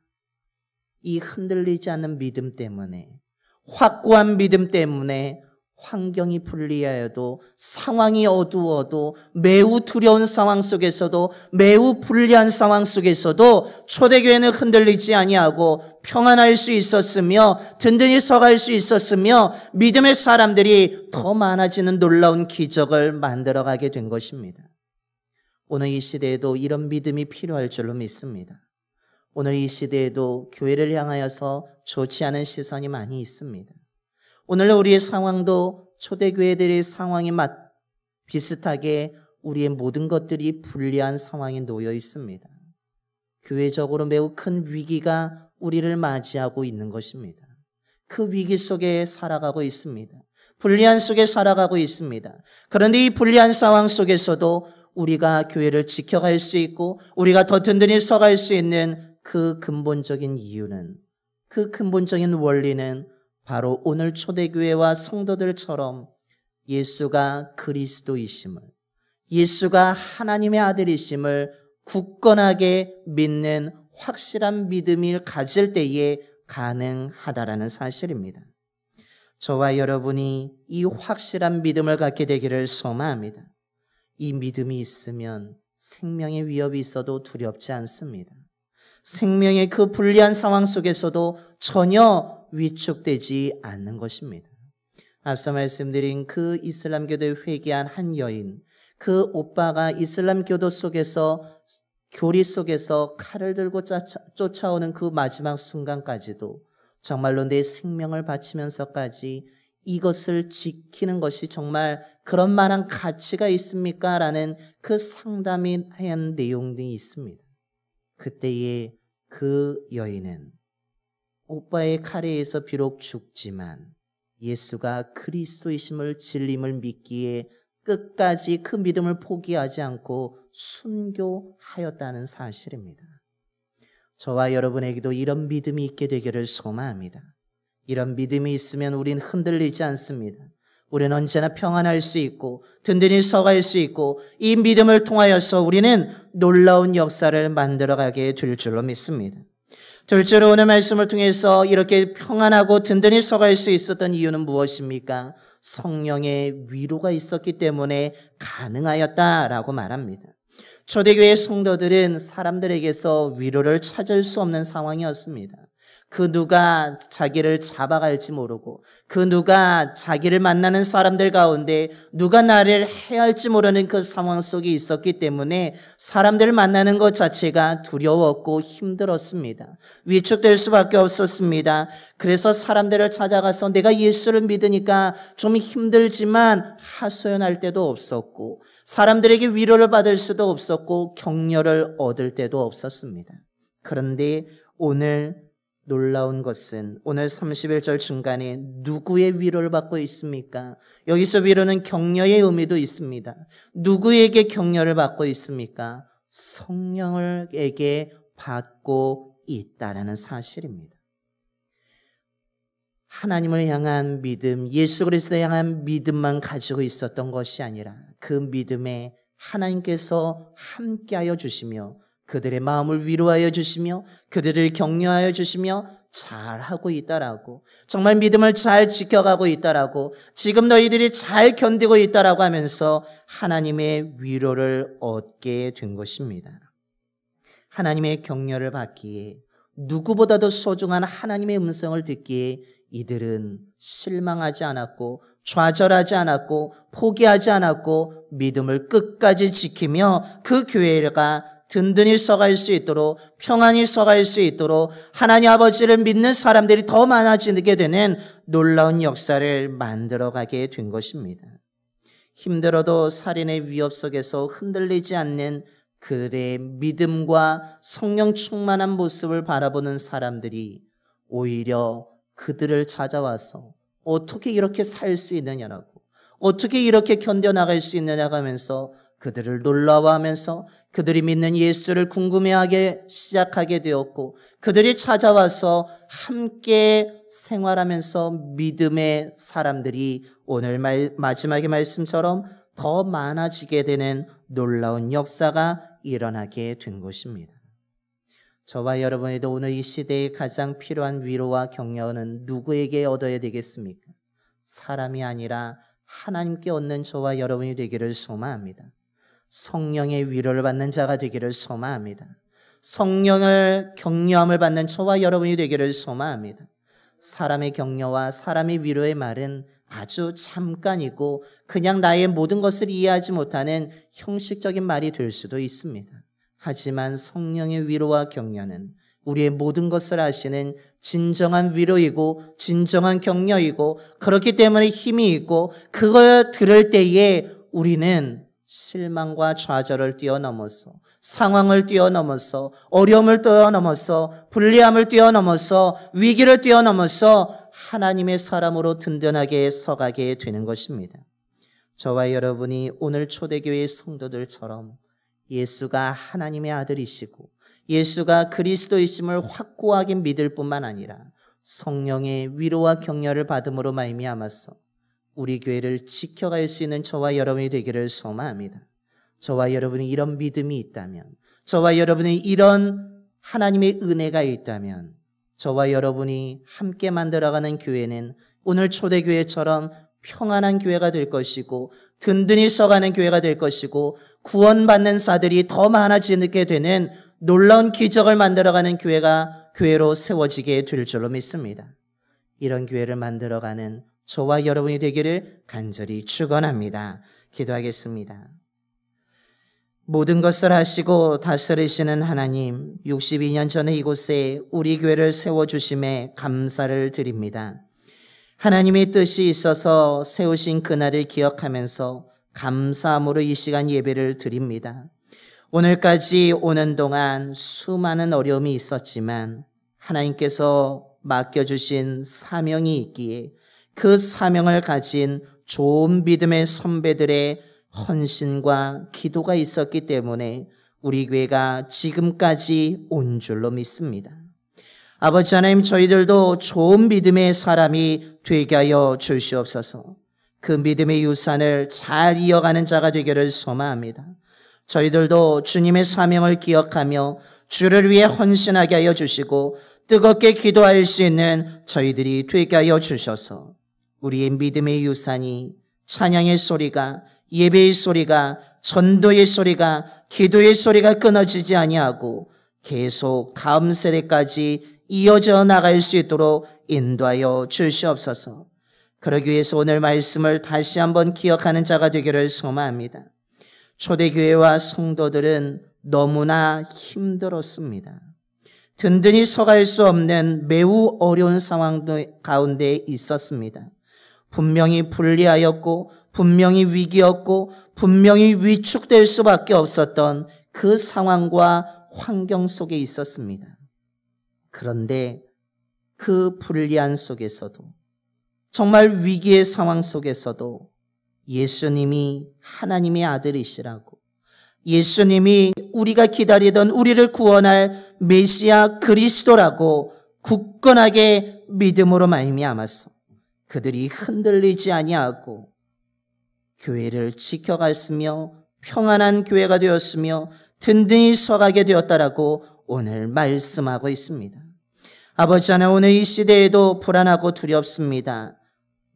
이 흔들리지 않는 믿음 때문에, 확고한 믿음 때문에 환경이 불리하여도, 상황이 어두워도, 매우 두려운 상황 속에서도, 매우 불리한 상황 속에서도 초대교회는 흔들리지 아니하고 평안할 수 있었으며 든든히 서갈 수 있었으며 믿음의 사람들이 더 많아지는 놀라운 기적을 만들어가게 된 것입니다. 오늘 이 시대에도 이런 믿음이 필요할 줄로 믿습니다. 오늘 이 시대에도 교회를 향하여서 좋지 않은 시선이 많이 있습니다. 오늘 우리의 상황도 초대교회들의 상황이 비슷하게 우리의 모든 것들이 불리한 상황에 놓여 있습니다. 교회적으로 매우 큰 위기가 우리를 맞이하고 있는 것입니다. 그 위기 속에 살아가고 있습니다. 불리한 속에 살아가고 있습니다. 그런데 이 불리한 상황 속에서도 우리가 교회를 지켜갈 수 있고 우리가 더 든든히 서갈 수 있는 그 근본적인 이유는, 그 근본적인 원리는 바로 오늘 초대교회와 성도들처럼 예수가 그리스도이심을, 예수가 하나님의 아들이심을 굳건하게 믿는 확실한 믿음을 가질 때에 가능하다라는 사실입니다. 저와 여러분이 이 확실한 믿음을 갖게 되기를 소망합니다. 이 믿음이 있으면 생명의 위협이 있어도 두렵지 않습니다. 생명의 그 불리한 상황 속에서도 전혀 위축되지 않는 것입니다. 앞서 말씀드린 그 이슬람교도에 회개한 한 여인, 그 오빠가 이슬람교도 속에서, 교리 속에서 칼을 들고 쫓아오는 그 마지막 순간까지도 정말로 내 생명을 바치면서까지 이것을 지키는 것이 정말 그런 만한 가치가 있습니까? 라는 그 상담이 한 내용들이 있습니다. 그때에 그 여인은 오빠의 칼에 의해서 비록 죽지만 예수가 그리스도이심을, 진림을 믿기에 끝까지 그 믿음을 포기하지 않고 순교하였다는 사실입니다. 저와 여러분에게도 이런 믿음이 있게 되기를 소망합니다. 이런 믿음이 있으면 우린 흔들리지 않습니다. 우리는 언제나 평안할 수 있고 든든히 서갈 수 있고 이 믿음을 통하여서 우리는 놀라운 역사를 만들어가게 될 줄로 믿습니다. 둘째로 오늘 말씀을 통해서 이렇게 평안하고 든든히 서갈 수 있었던 이유는 무엇입니까? 성령의 위로가 있었기 때문에 가능하였다라고 말합니다. 초대교회 성도들은 사람들에게서 위로를 찾을 수 없는 상황이었습니다. 그 누가 자기를 잡아갈지 모르고 그 누가 자기를 만나는 사람들 가운데 누가 나를 해할지 모르는 그 상황 속에 있었기 때문에 사람들을 만나는 것 자체가 두려웠고 힘들었습니다. 위축될 수밖에 없었습니다. 그래서 사람들을 찾아가서 내가 예수를 믿으니까 좀 힘들지만 하소연할 때도 없었고 사람들에게 위로를 받을 수도 없었고 격려를 얻을 때도 없었습니다. 그런데 오늘 놀라운 것은 오늘 31절 중간에 누구의 위로를 받고 있습니까? 여기서 위로는 격려의 의미도 있습니다. 누구에게 격려를 받고 있습니까? 성령에게 받고 있다라는 사실입니다. 하나님을 향한 믿음, 예수 그리스도를 향한 믿음만 가지고 있었던 것이 아니라 그 믿음에 하나님께서 함께하여 주시며 그들의 마음을 위로하여 주시며 그들을 격려하여 주시며 잘하고 있다라고, 정말 믿음을 잘 지켜가고 있다라고, 지금 너희들이 잘 견디고 있다라고 하면서 하나님의 위로를 얻게 된 것입니다. 하나님의 격려를 받기에, 누구보다도 소중한 하나님의 음성을 듣기에 이들은 실망하지 않았고 좌절하지 않았고 포기하지 않았고 믿음을 끝까지 지키며 그 교회가 든든히 서갈 수 있도록 평안히 서갈 수 있도록 하나님 아버지를 믿는 사람들이 더 많아지게 되는 놀라운 역사를 만들어가게 된 것입니다. 힘들어도 살인의 위협 속에서 흔들리지 않는 그들의 믿음과 성령 충만한 모습을 바라보는 사람들이 오히려 그들을 찾아와서 어떻게 이렇게 살 수 있느냐라고, 어떻게 이렇게 견뎌나갈 수 있느냐고 하면서 그들을 놀라워하면서 그들이 믿는 예수를 궁금해하게 시작하게 되었고, 그들이 찾아와서 함께 생활하면서 믿음의 사람들이 오늘 마지막의 말씀처럼 더 많아지게 되는 놀라운 역사가 일어나게 된 것입니다. 저와 여러분에도 오늘 이 시대에 가장 필요한 위로와 격려는 누구에게 얻어야 되겠습니까? 사람이 아니라 하나님께 얻는 저와 여러분이 되기를 소망합니다. 성령의 위로를 받는 자가 되기를 소망합니다. 성령을 격려함을 받는 저와 여러분이 되기를 소망합니다. 사람의 격려와 사람의 위로의 말은 아주 잠깐이고 그냥 나의 모든 것을 이해하지 못하는 형식적인 말이 될 수도 있습니다. 하지만 성령의 위로와 격려는 우리의 모든 것을 아시는 진정한 위로이고 진정한 격려이고, 그렇기 때문에 힘이 있고, 그걸 들을 때에 우리는 실망과 좌절을 뛰어넘어서, 상황을 뛰어넘어서, 어려움을 뛰어넘어서, 불리함을 뛰어넘어서, 위기를 뛰어넘어서 하나님의 사람으로 든든하게 서가게 되는 것입니다. 저와 여러분이 오늘 초대교회의 성도들처럼 예수가 하나님의 아들이시고 예수가 그리스도이심을 확고하게 믿을 뿐만 아니라 성령의 위로와 격려를 받음으로 말미암아서 우리 교회를 지켜갈 수 있는 저와 여러분이 되기를 소망합니다. 저와 여러분이 이런 믿음이 있다면, 저와 여러분이 이런 하나님의 은혜가 있다면, 저와 여러분이 함께 만들어가는 교회는 오늘 초대교회처럼 평안한 교회가 될 것이고 든든히 서가는 교회가 될 것이고 구원받는 자들이 더 많아지게 되는 놀라운 기적을 만들어가는 교회로 세워지게 될 줄로 믿습니다. 이런 교회를 만들어가는 저와 여러분이 되기를 간절히 축원합니다. 기도하겠습니다. 모든 것을 하시고 다스리시는 하나님, 62년 전에 이곳에 우리 교회를 세워주심에 감사를 드립니다. 하나님의 뜻이 있어서 세우신 그날을 기억하면서 감사함으로 이 시간 예배를 드립니다. 오늘까지 오는 동안 수많은 어려움이 있었지만 하나님께서 맡겨주신 사명이 있기에 그 사명을 가진 좋은 믿음의 선배들의 헌신과 기도가 있었기 때문에 우리 교회가 지금까지 온 줄로 믿습니다. 아버지 하나님, 저희들도 좋은 믿음의 사람이 되게 하여 주시옵소서. 그 믿음의 유산을 잘 이어가는 자가 되기를 소망합니다. 저희들도 주님의 사명을 기억하며 주를 위해 헌신하게 하여 주시고 뜨겁게 기도할 수 있는 저희들이 되게 하여 주셔서 우리의 믿음의 유산이 찬양의 소리가, 예배의 소리가, 전도의 소리가, 기도의 소리가 끊어지지 아니하고 계속 다음 세대까지 이어져 나갈 수 있도록 인도하여 주시옵소서. 그러기 위해서 오늘 말씀을 다시 한번 기억하는 자가 되기를 소망합니다. 초대교회와 성도들은 너무나 힘들었습니다. 든든히 서갈 수 없는 매우 어려운 상황 가운데 있었습니다. 분명히 불리하였고 분명히 위기였고 분명히 위축될 수밖에 없었던 그 상황과 환경 속에 있었습니다. 그런데 그 불리한 속에서도, 정말 위기의 상황 속에서도 예수님이 하나님의 아들이시라고, 예수님이 우리가 기다리던 우리를 구원할 메시아 그리스도라고 굳건하게 믿음으로 말미암아서 그들이 흔들리지 아니하고 교회를 지켜갔으며 평안한 교회가 되었으며 든든히 서가게 되었다라고 오늘 말씀하고 있습니다. 아버지 하나님, 오늘 이 시대에도 불안하고 두렵습니다.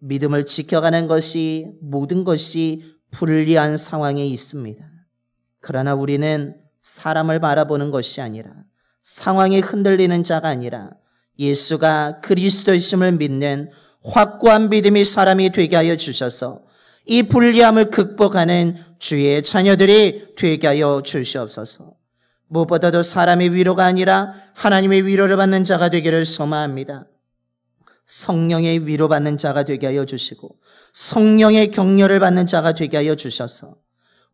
믿음을 지켜가는 것이, 모든 것이 불리한 상황에 있습니다. 그러나 우리는 사람을 바라보는 것이 아니라, 상황에 흔들리는 자가 아니라 예수가 그리스도이심을 믿는 확고한 믿음이 사람이 되게 하여 주셔서 이 불리함을 극복하는 주의 자녀들이 되게 하여 주시옵소서. 무엇보다도 사람의 위로가 아니라 하나님의 위로를 받는 자가 되기를 소망합니다. 성령의 위로받는 자가 되게 하여 주시고 성령의 격려를 받는 자가 되게 하여 주셔서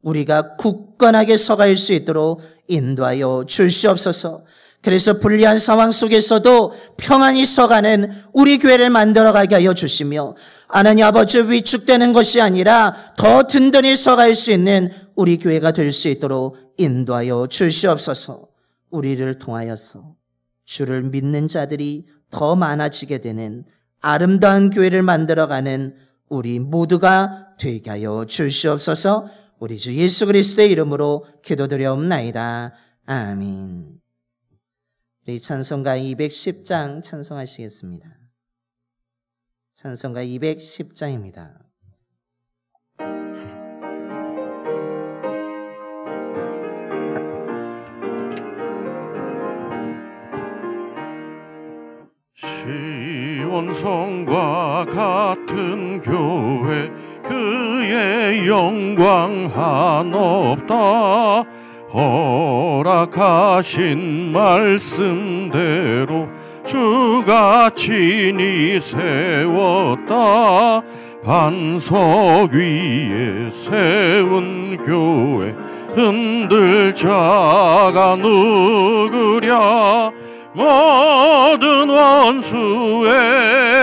우리가 굳건하게 서갈 수 있도록 인도하여 주시옵소서. 그래서 불리한 상황 속에서도 평안히 서가는 우리 교회를 만들어가게 하여 주시며 하나님 아버지 위축되는 것이 아니라 더 든든히 서갈 수 있는 우리 교회가 될 수 있도록 인도하여 주시옵소서. 우리를 통하여서 주를 믿는 자들이 더 많아지게 되는 아름다운 교회를 만들어가는 우리 모두가 되게 하여 주시옵소서. 우리 주 예수 그리스도의 이름으로 기도드려옵나이다. 아멘. 우리 찬송가 210장 찬송하시겠습니다. 찬송가 210장입니다. 시온성과 같은 교회 그의 영광 한없다. 허락하신 말씀대로 주가 친히 세웠다. 반석 위에 세운 교회 흔들 자가 누구랴. 모든 원수에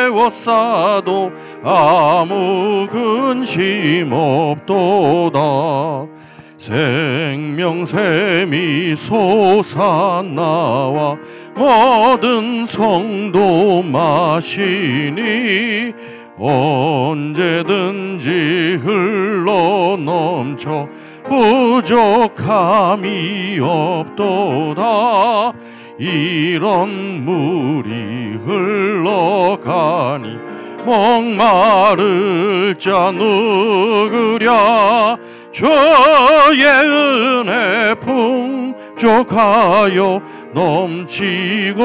워싸도 아무 근심 없도다. 생명샘이 솟아나와 모든 성도 마시니 언제든지 흘러넘쳐 부족함이 없도다. 이런 물이 흘러가니 목마를 자 누구랴. 주의 은혜 풍족하여 넘치고도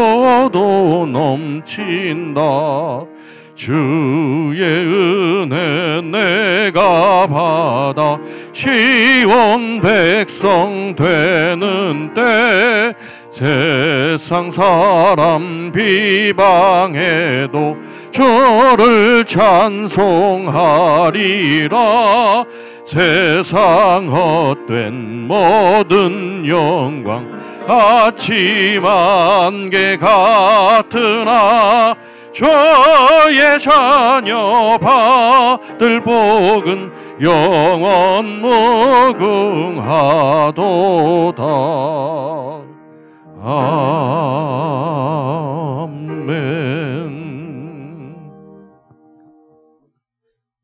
넘친다. 주의 은혜 내가 받아 시온 백성 되는 때 세상 사람 비방해도 주를 찬송하리라. 세상 헛된 모든 영광 아침 안개 같으나 주의 자녀 받을 복은 영원 무궁하도다. 아멘.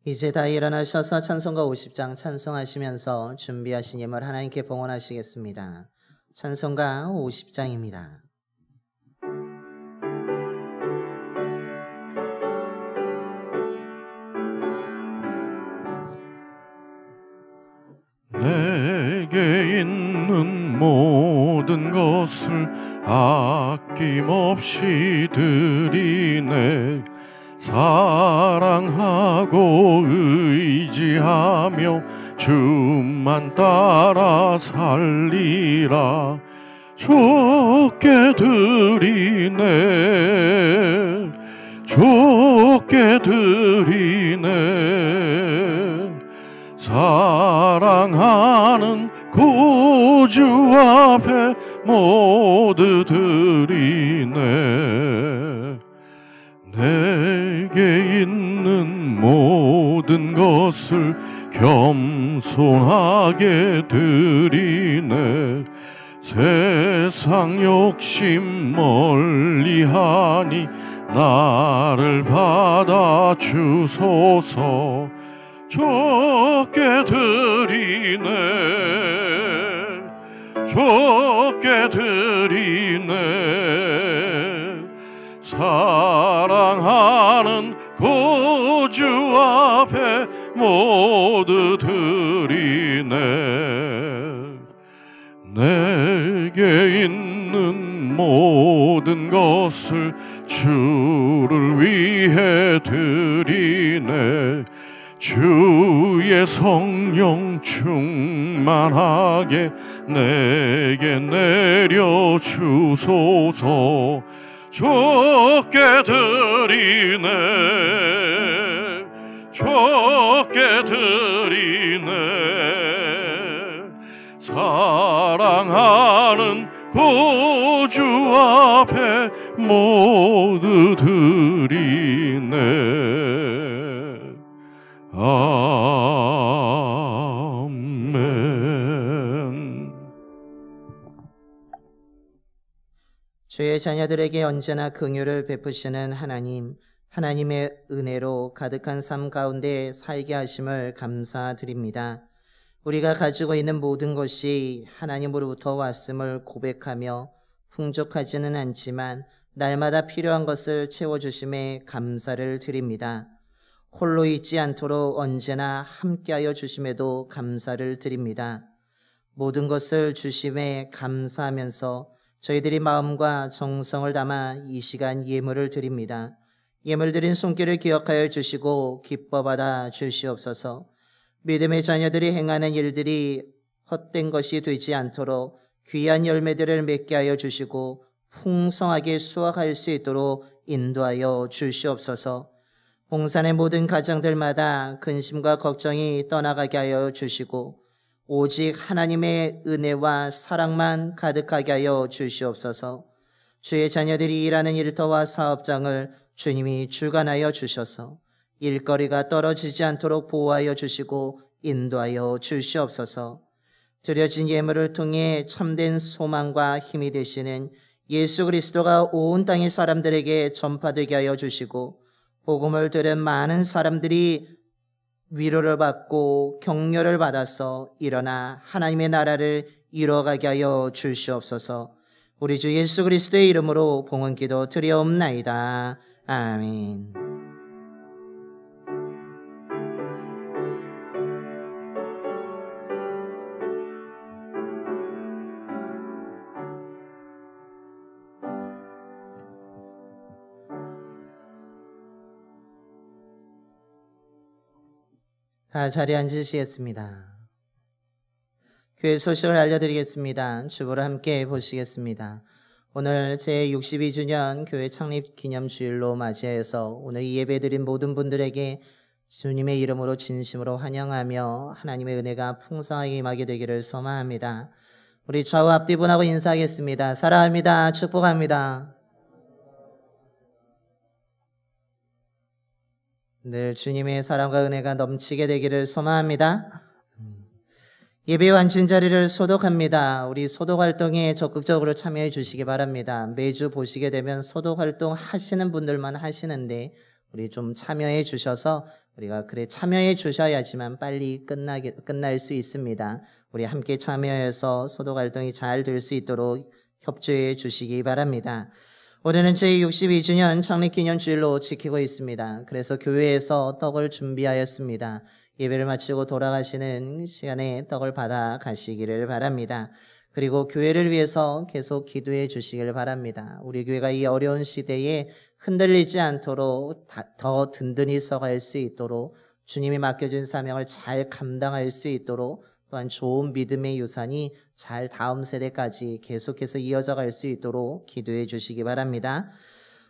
이제 다 일어나셔서 찬송가 50장 찬송하시면서 준비하신 예물 하나님께 봉헌하시겠습니다. 찬송가 50장입니다. 내게 있는 모든 것을 아낌없이 드리네. 사랑하고 의지하며 주만 따라 살리라. 주께 드리네. 주께 드리네. 사랑하는 구주 앞에 모두 드리네. 내게 있는 모든 것을 겸손하게 드리네. 세상 욕심 멀리하니 나를 받아 주소서. 주께 드리네. 주께 드리네. 사랑하는 구주 앞에 모두 드리네. 내게 있는 모든 것을 주를 위해 드리네. 주의 성령 충만하게 내게 내려 주소서. 좋게 드리네, 좋게 드리네. 사랑하는 구주 앞에 모두 드리네. 아멘. 주의 자녀들에게 언제나 긍휼을 베푸시는 하나님, 하나님의 은혜로 가득한 삶 가운데 살게 하심을 감사드립니다. 우리가 가지고 있는 모든 것이 하나님으로부터 왔음을 고백하며 풍족하지는 않지만 날마다 필요한 것을 채워주심에 감사를 드립니다. 홀로 있지 않도록 언제나 함께하여 주심에도 감사를 드립니다. 모든 것을 주심에 감사하면서 저희들이 마음과 정성을 담아 이 시간 예물을 드립니다. 예물 드린 손길을 기억하여 주시고 기뻐 받아 주시옵소서. 믿음의 자녀들이 행하는 일들이 헛된 것이 되지 않도록 귀한 열매들을 맺게 하여 주시고 풍성하게 수확할 수 있도록 인도하여 주시옵소서. 봉산의 모든 가정들마다 근심과 걱정이 떠나가게 하여 주시고 오직 하나님의 은혜와 사랑만 가득하게 하여 주시옵소서. 주의 자녀들이 일하는 일터와 사업장을 주님이 주관하여 주셔서 일거리가 떨어지지 않도록 보호하여 주시고 인도하여 주시옵소서. 드려진 예물을 통해 참된 소망과 힘이 되시는 예수 그리스도가 온 땅의 사람들에게 전파되게 하여 주시고 복음을 들은 많은 사람들이 위로를 받고 격려를 받아서 일어나 하나님의 나라를 이루어가게 하여 주시옵소서. 우리 주 예수 그리스도의 이름으로 봉헌 기도 드리옵나이다. 아멘. 자리에 앉으시겠습니다. 교회 소식을 알려드리겠습니다. 주보를 함께 보시겠습니다. 오늘 제62주년 교회 창립 기념주일로 맞이해서 오늘 이 예배드린 모든 분들에게 주님의 이름으로 진심으로 환영하며 하나님의 은혜가 풍성하게 임하게 되기를 소망합니다. 우리 좌우 앞뒤 분하고 인사하겠습니다. 사랑합니다. 축복합니다. 늘 주님의 사랑과 은혜가 넘치게 되기를 소망합니다. 예배 완전 자리를 소독합니다. 우리 소독 활동에 적극적으로 참여해 주시기 바랍니다. 매주 보시게 되면 소독 활동 하시는 분들만 하시는데 우리 좀 참여해 주셔서 우리가 참여해 주셔야지만 빨리 끝날 수 있습니다. 우리 함께 참여해서 소독 활동이 잘 될 수 있도록 협조해 주시기 바랍니다. 올해는 제62주년 창립기념주일로 지키고 있습니다. 그래서 교회에서 떡을 준비하였습니다. 예배를 마치고 돌아가시는 시간에 떡을 받아 가시기를 바랍니다. 그리고 교회를 위해서 계속 기도해 주시길 바랍니다. 우리 교회가 이 어려운 시대에 흔들리지 않도록 더 든든히 서갈 수 있도록 주님이 맡겨준 사명을 잘 감당할 수 있도록 또한 좋은 믿음의 유산이 잘 다음 세대까지 계속해서 이어져 갈 수 있도록 기도해 주시기 바랍니다.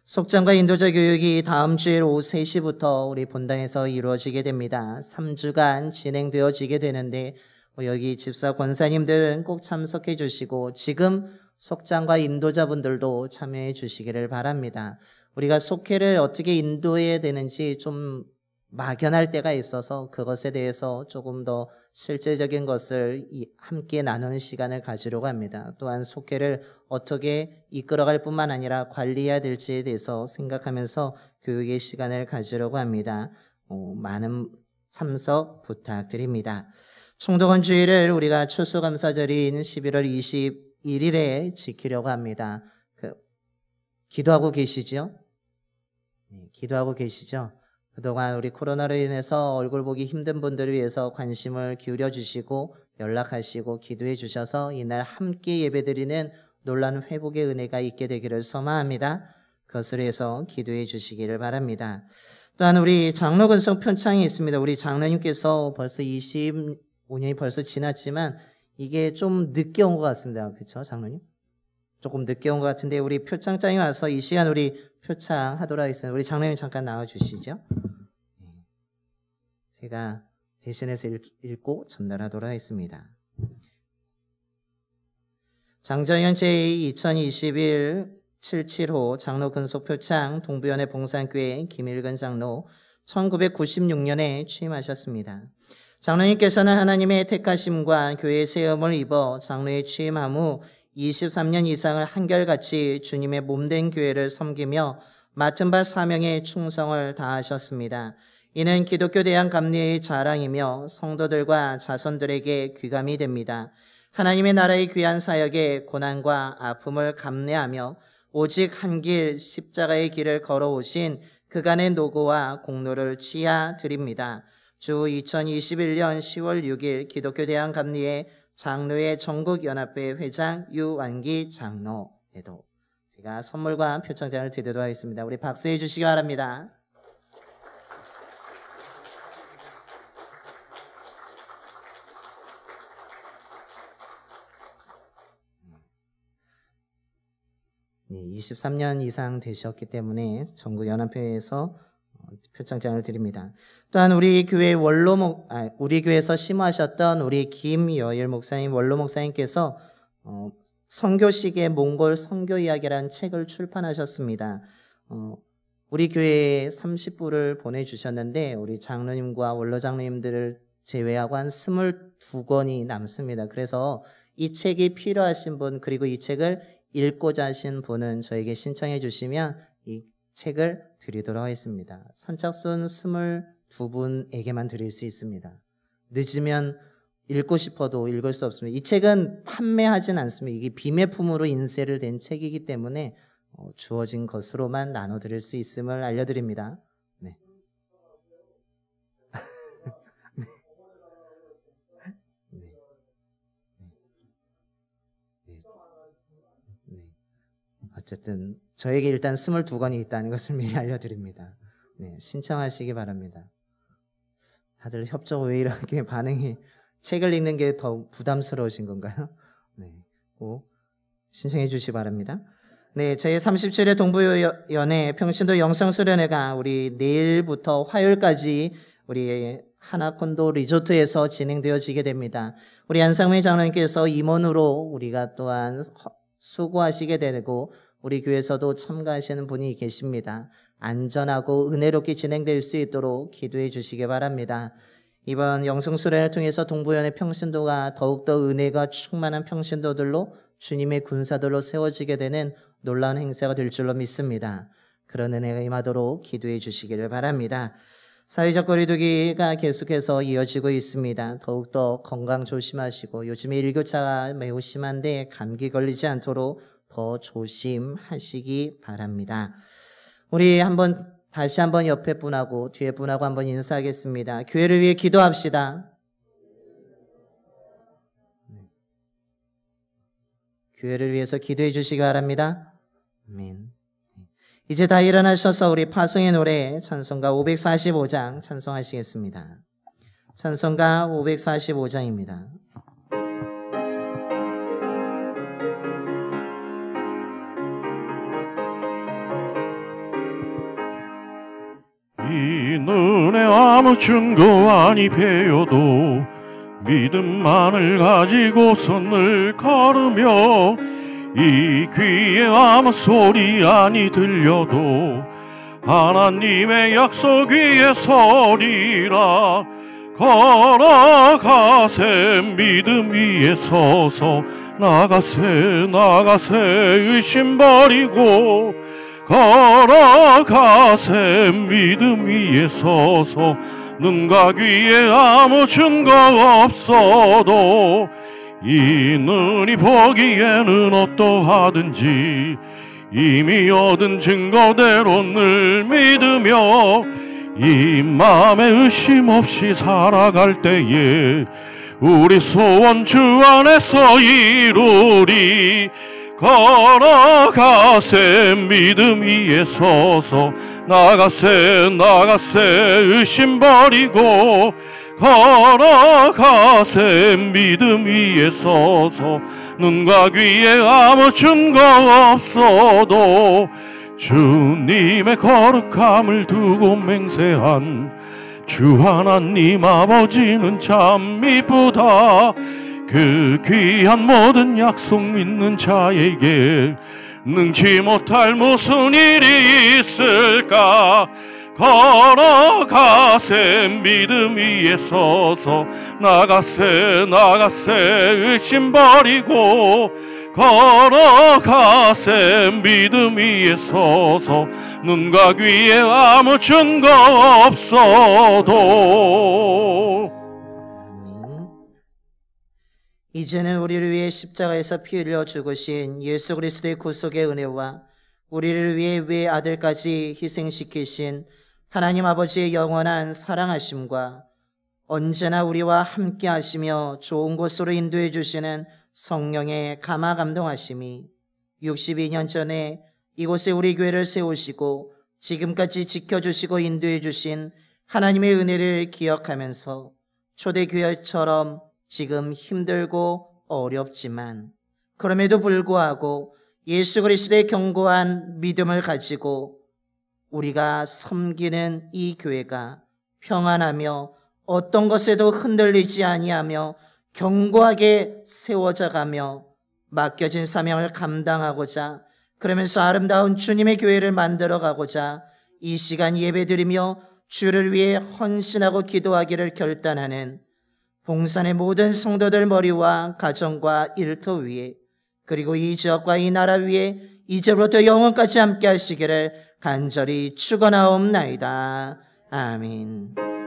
속장과 인도자 교육이 다음 주일 오후 3시부터 우리 본당에서 이루어지게 됩니다. 3주간 진행되어지게 되는데 여기 집사 권사님들은 꼭 참석해 주시고 지금 속장과 인도자분들도 참여해 주시기를 바랍니다. 우리가 속회를 어떻게 인도해야 되는지 좀 막연할 때가 있어서 그것에 대해서 조금 더 실제적인 것을 함께 나누는 시간을 가지려고 합니다. 또한 속회를 어떻게 이끌어갈 뿐만 아니라 관리해야 될지에 대해서 생각하면서 교육의 시간을 가지려고 합니다. 많은 참석 부탁드립니다. 총독원 주일을 우리가 추수감사절인 11월 21일에 지키려고 합니다. 기도하고 계시죠? 네, 기도하고 계시죠? 그동안 우리 코로나로 인해서 얼굴 보기 힘든 분들을 위해서 관심을 기울여 주시고 연락하시고 기도해 주셔서 이날 함께 예배드리는 놀라운 회복의 은혜가 있게 되기를 소망합니다. 그것을 위해서 기도해 주시기를 바랍니다. 또한 우리 장로 근성 표창이 있습니다. 우리 장로님께서 벌써 25년이 벌써 지났지만 이게 좀 늦게 온 것 같습니다. 그렇죠, 장로님? 조금 늦게 온 것 같은데 우리 표창장이 와서 이 시간 우리 표창하도록 하겠습니다. 우리 장로님 잠깐 나와주시죠. 제가 대신해서 읽고 전달하도록 하겠습니다. 장정현 제2021 775 장로 근속 표창 동부연회 봉산교회 김일근 장로 1996년에 취임하셨습니다. 장로님께서는 하나님의 택하심과 교회의 세움을 입어 장로에 취임함 후 23년 이상을 한결같이 주님의 몸된 교회를 섬기며 맡은 바 사명에 충성을 다하셨습니다. 이는 기독교 대한 감리의 자랑이며 성도들과 자손들에게 귀감이 됩니다. 하나님의 나라의 귀한 사역에 고난과 아픔을 감내하며 오직 한 길 십자가의 길을 걸어오신 그간의 노고와 공로를 치하 드립니다. 주 2021년 10월 6일 기독교 대한 감리회 장로회 전국연합회 회장 유완기 장로에도 제가 선물과 표창장을 드리도록 하겠습니다. 우리 박수해 주시기 바랍니다. 네, 23년 이상 되셨기 때문에 전국연합회에서 표창장을 드립니다. 또한 우리 교회 우리 교회에서 심호하셨던 우리 김여일 목사님, 원로 목사님께서 선교식의 몽골 선교 이야기라는 책을 출판하셨습니다. 우리 교회에 30부를 보내주셨는데 우리 장로님과 원로 장로님들을 제외하고 한 22권이 남습니다. 그래서 이 책이 필요하신 분, 그리고 이 책을 읽고자 하신 분은 저에게 신청해 주시면 이 책을 드리도록 하겠습니다. 선착순 22분에게만 드릴 수 있습니다. 늦으면 읽고 싶어도 읽을 수 없습니다. 이 책은 판매하진 않습니다. 이게 비매품으로 인쇄를 된 책이기 때문에 주어진 것으로만 나눠드릴 수 있음을 알려드립니다. 네. 어쨌든 저에게 일단 22권이 있다는 것을 미리 알려드립니다. 네, 신청하시기 바랍니다. 다들 협조 왜 이렇게 반응이 책을 읽는 게 더 부담스러우신 건가요? 네, 꼭 신청해 주시기 바랍니다. 네, 제37회 동부연회 평신도 영성수련회가 우리 내일부터 화요일까지 우리 하나콘도 리조트에서 진행되어지게 됩니다. 우리 안상미 장로님께서 임원으로 우리가 또한 수고하시게 되고 우리 교회에서도 참가하시는 분이 계십니다. 안전하고 은혜롭게 진행될 수 있도록 기도해 주시기 바랍니다. 이번 영성수련을 통해서 동부연회 평신도가 더욱더 은혜가 충만한 평신도들로 주님의 군사들로 세워지게 되는 놀라운 행사가 될 줄로 믿습니다. 그런 은혜가 임하도록 기도해 주시기를 바랍니다. 사회적 거리두기가 계속해서 이어지고 있습니다. 더욱더 건강 조심하시고 요즘에 일교차가 매우 심한데 감기 걸리지 않도록 더 조심하시기 바랍니다. 우리 다시 한번 옆에 분하고 뒤에 분하고 한번 인사하겠습니다. 교회를 위해 기도합시다. 교회를 위해서 기도해 주시기 바랍니다. 아멘. 이제 다 일어나셔서 우리 파송의 노래 찬송가 545장 찬송하시겠습니다. 찬송가 545장입니다. 이 눈에 아무 증거 아니 배워도 믿음만을 가지고서 늘 걸으며 이 귀에 아무 소리 아니 들려도 하나님의 약속 위에 서리라. 걸어가세 믿음 위에 서서 나가세 의심 버리고 걸어가세 믿음 위에 서서 눈과 귀에 아무 증거 없어도 이 눈이 보기에는 어떠하든지 이미 얻은 증거대로 늘 믿으며 이 맘에 의심 없이 살아갈 때에 우리 소원 주 안에서 이루리. 걸어가세 믿음 위에 서서 나가세 의심 버리고 걸어가세 믿음 위에 서서 눈과 귀에 아무 증거 없어도 주님의 거룩함을 두고 맹세한 주 하나님 아버지는 참 이쁘다. 그 귀한 모든 약속 믿는 자에게 능치 못할 무슨 일이 있을까. 걸어가세 믿음 위에 서서 나가세 의심 버리고 걸어가세 믿음 위에 서서 눈과 귀에 아무 증거 없어도. 이제는 우리를 위해 십자가에서 피 흘려 죽으신 예수 그리스도의 구속의 은혜와 우리를 위해 외 아들까지 희생시키신 하나님 아버지의 영원한 사랑하심과 언제나 우리와 함께 하시며 좋은 곳으로 인도해 주시는 성령의 감화 감동하심이 62년 전에 이곳에 우리 교회를 세우시고 지금까지 지켜주시고 인도해 주신 하나님의 은혜를 기억하면서 초대교회처럼 지금 힘들고 어렵지만 그럼에도 불구하고 예수 그리스도의 견고한 믿음을 가지고 우리가 섬기는 이 교회가 평안하며 어떤 것에도 흔들리지 아니하며 견고하게 세워져 가며 맡겨진 사명을 감당하고자 그러면서 아름다운 주님의 교회를 만들어 가고자 이 시간 예배드리며 주를 위해 헌신하고 기도하기를 결단하는 봉산의 모든 성도들 머리와 가정과 일터 위에 그리고 이 지역과 이 나라 위에 이제부터 영원까지 함께 하시기를 간절히 축원하옵나이다. 아멘.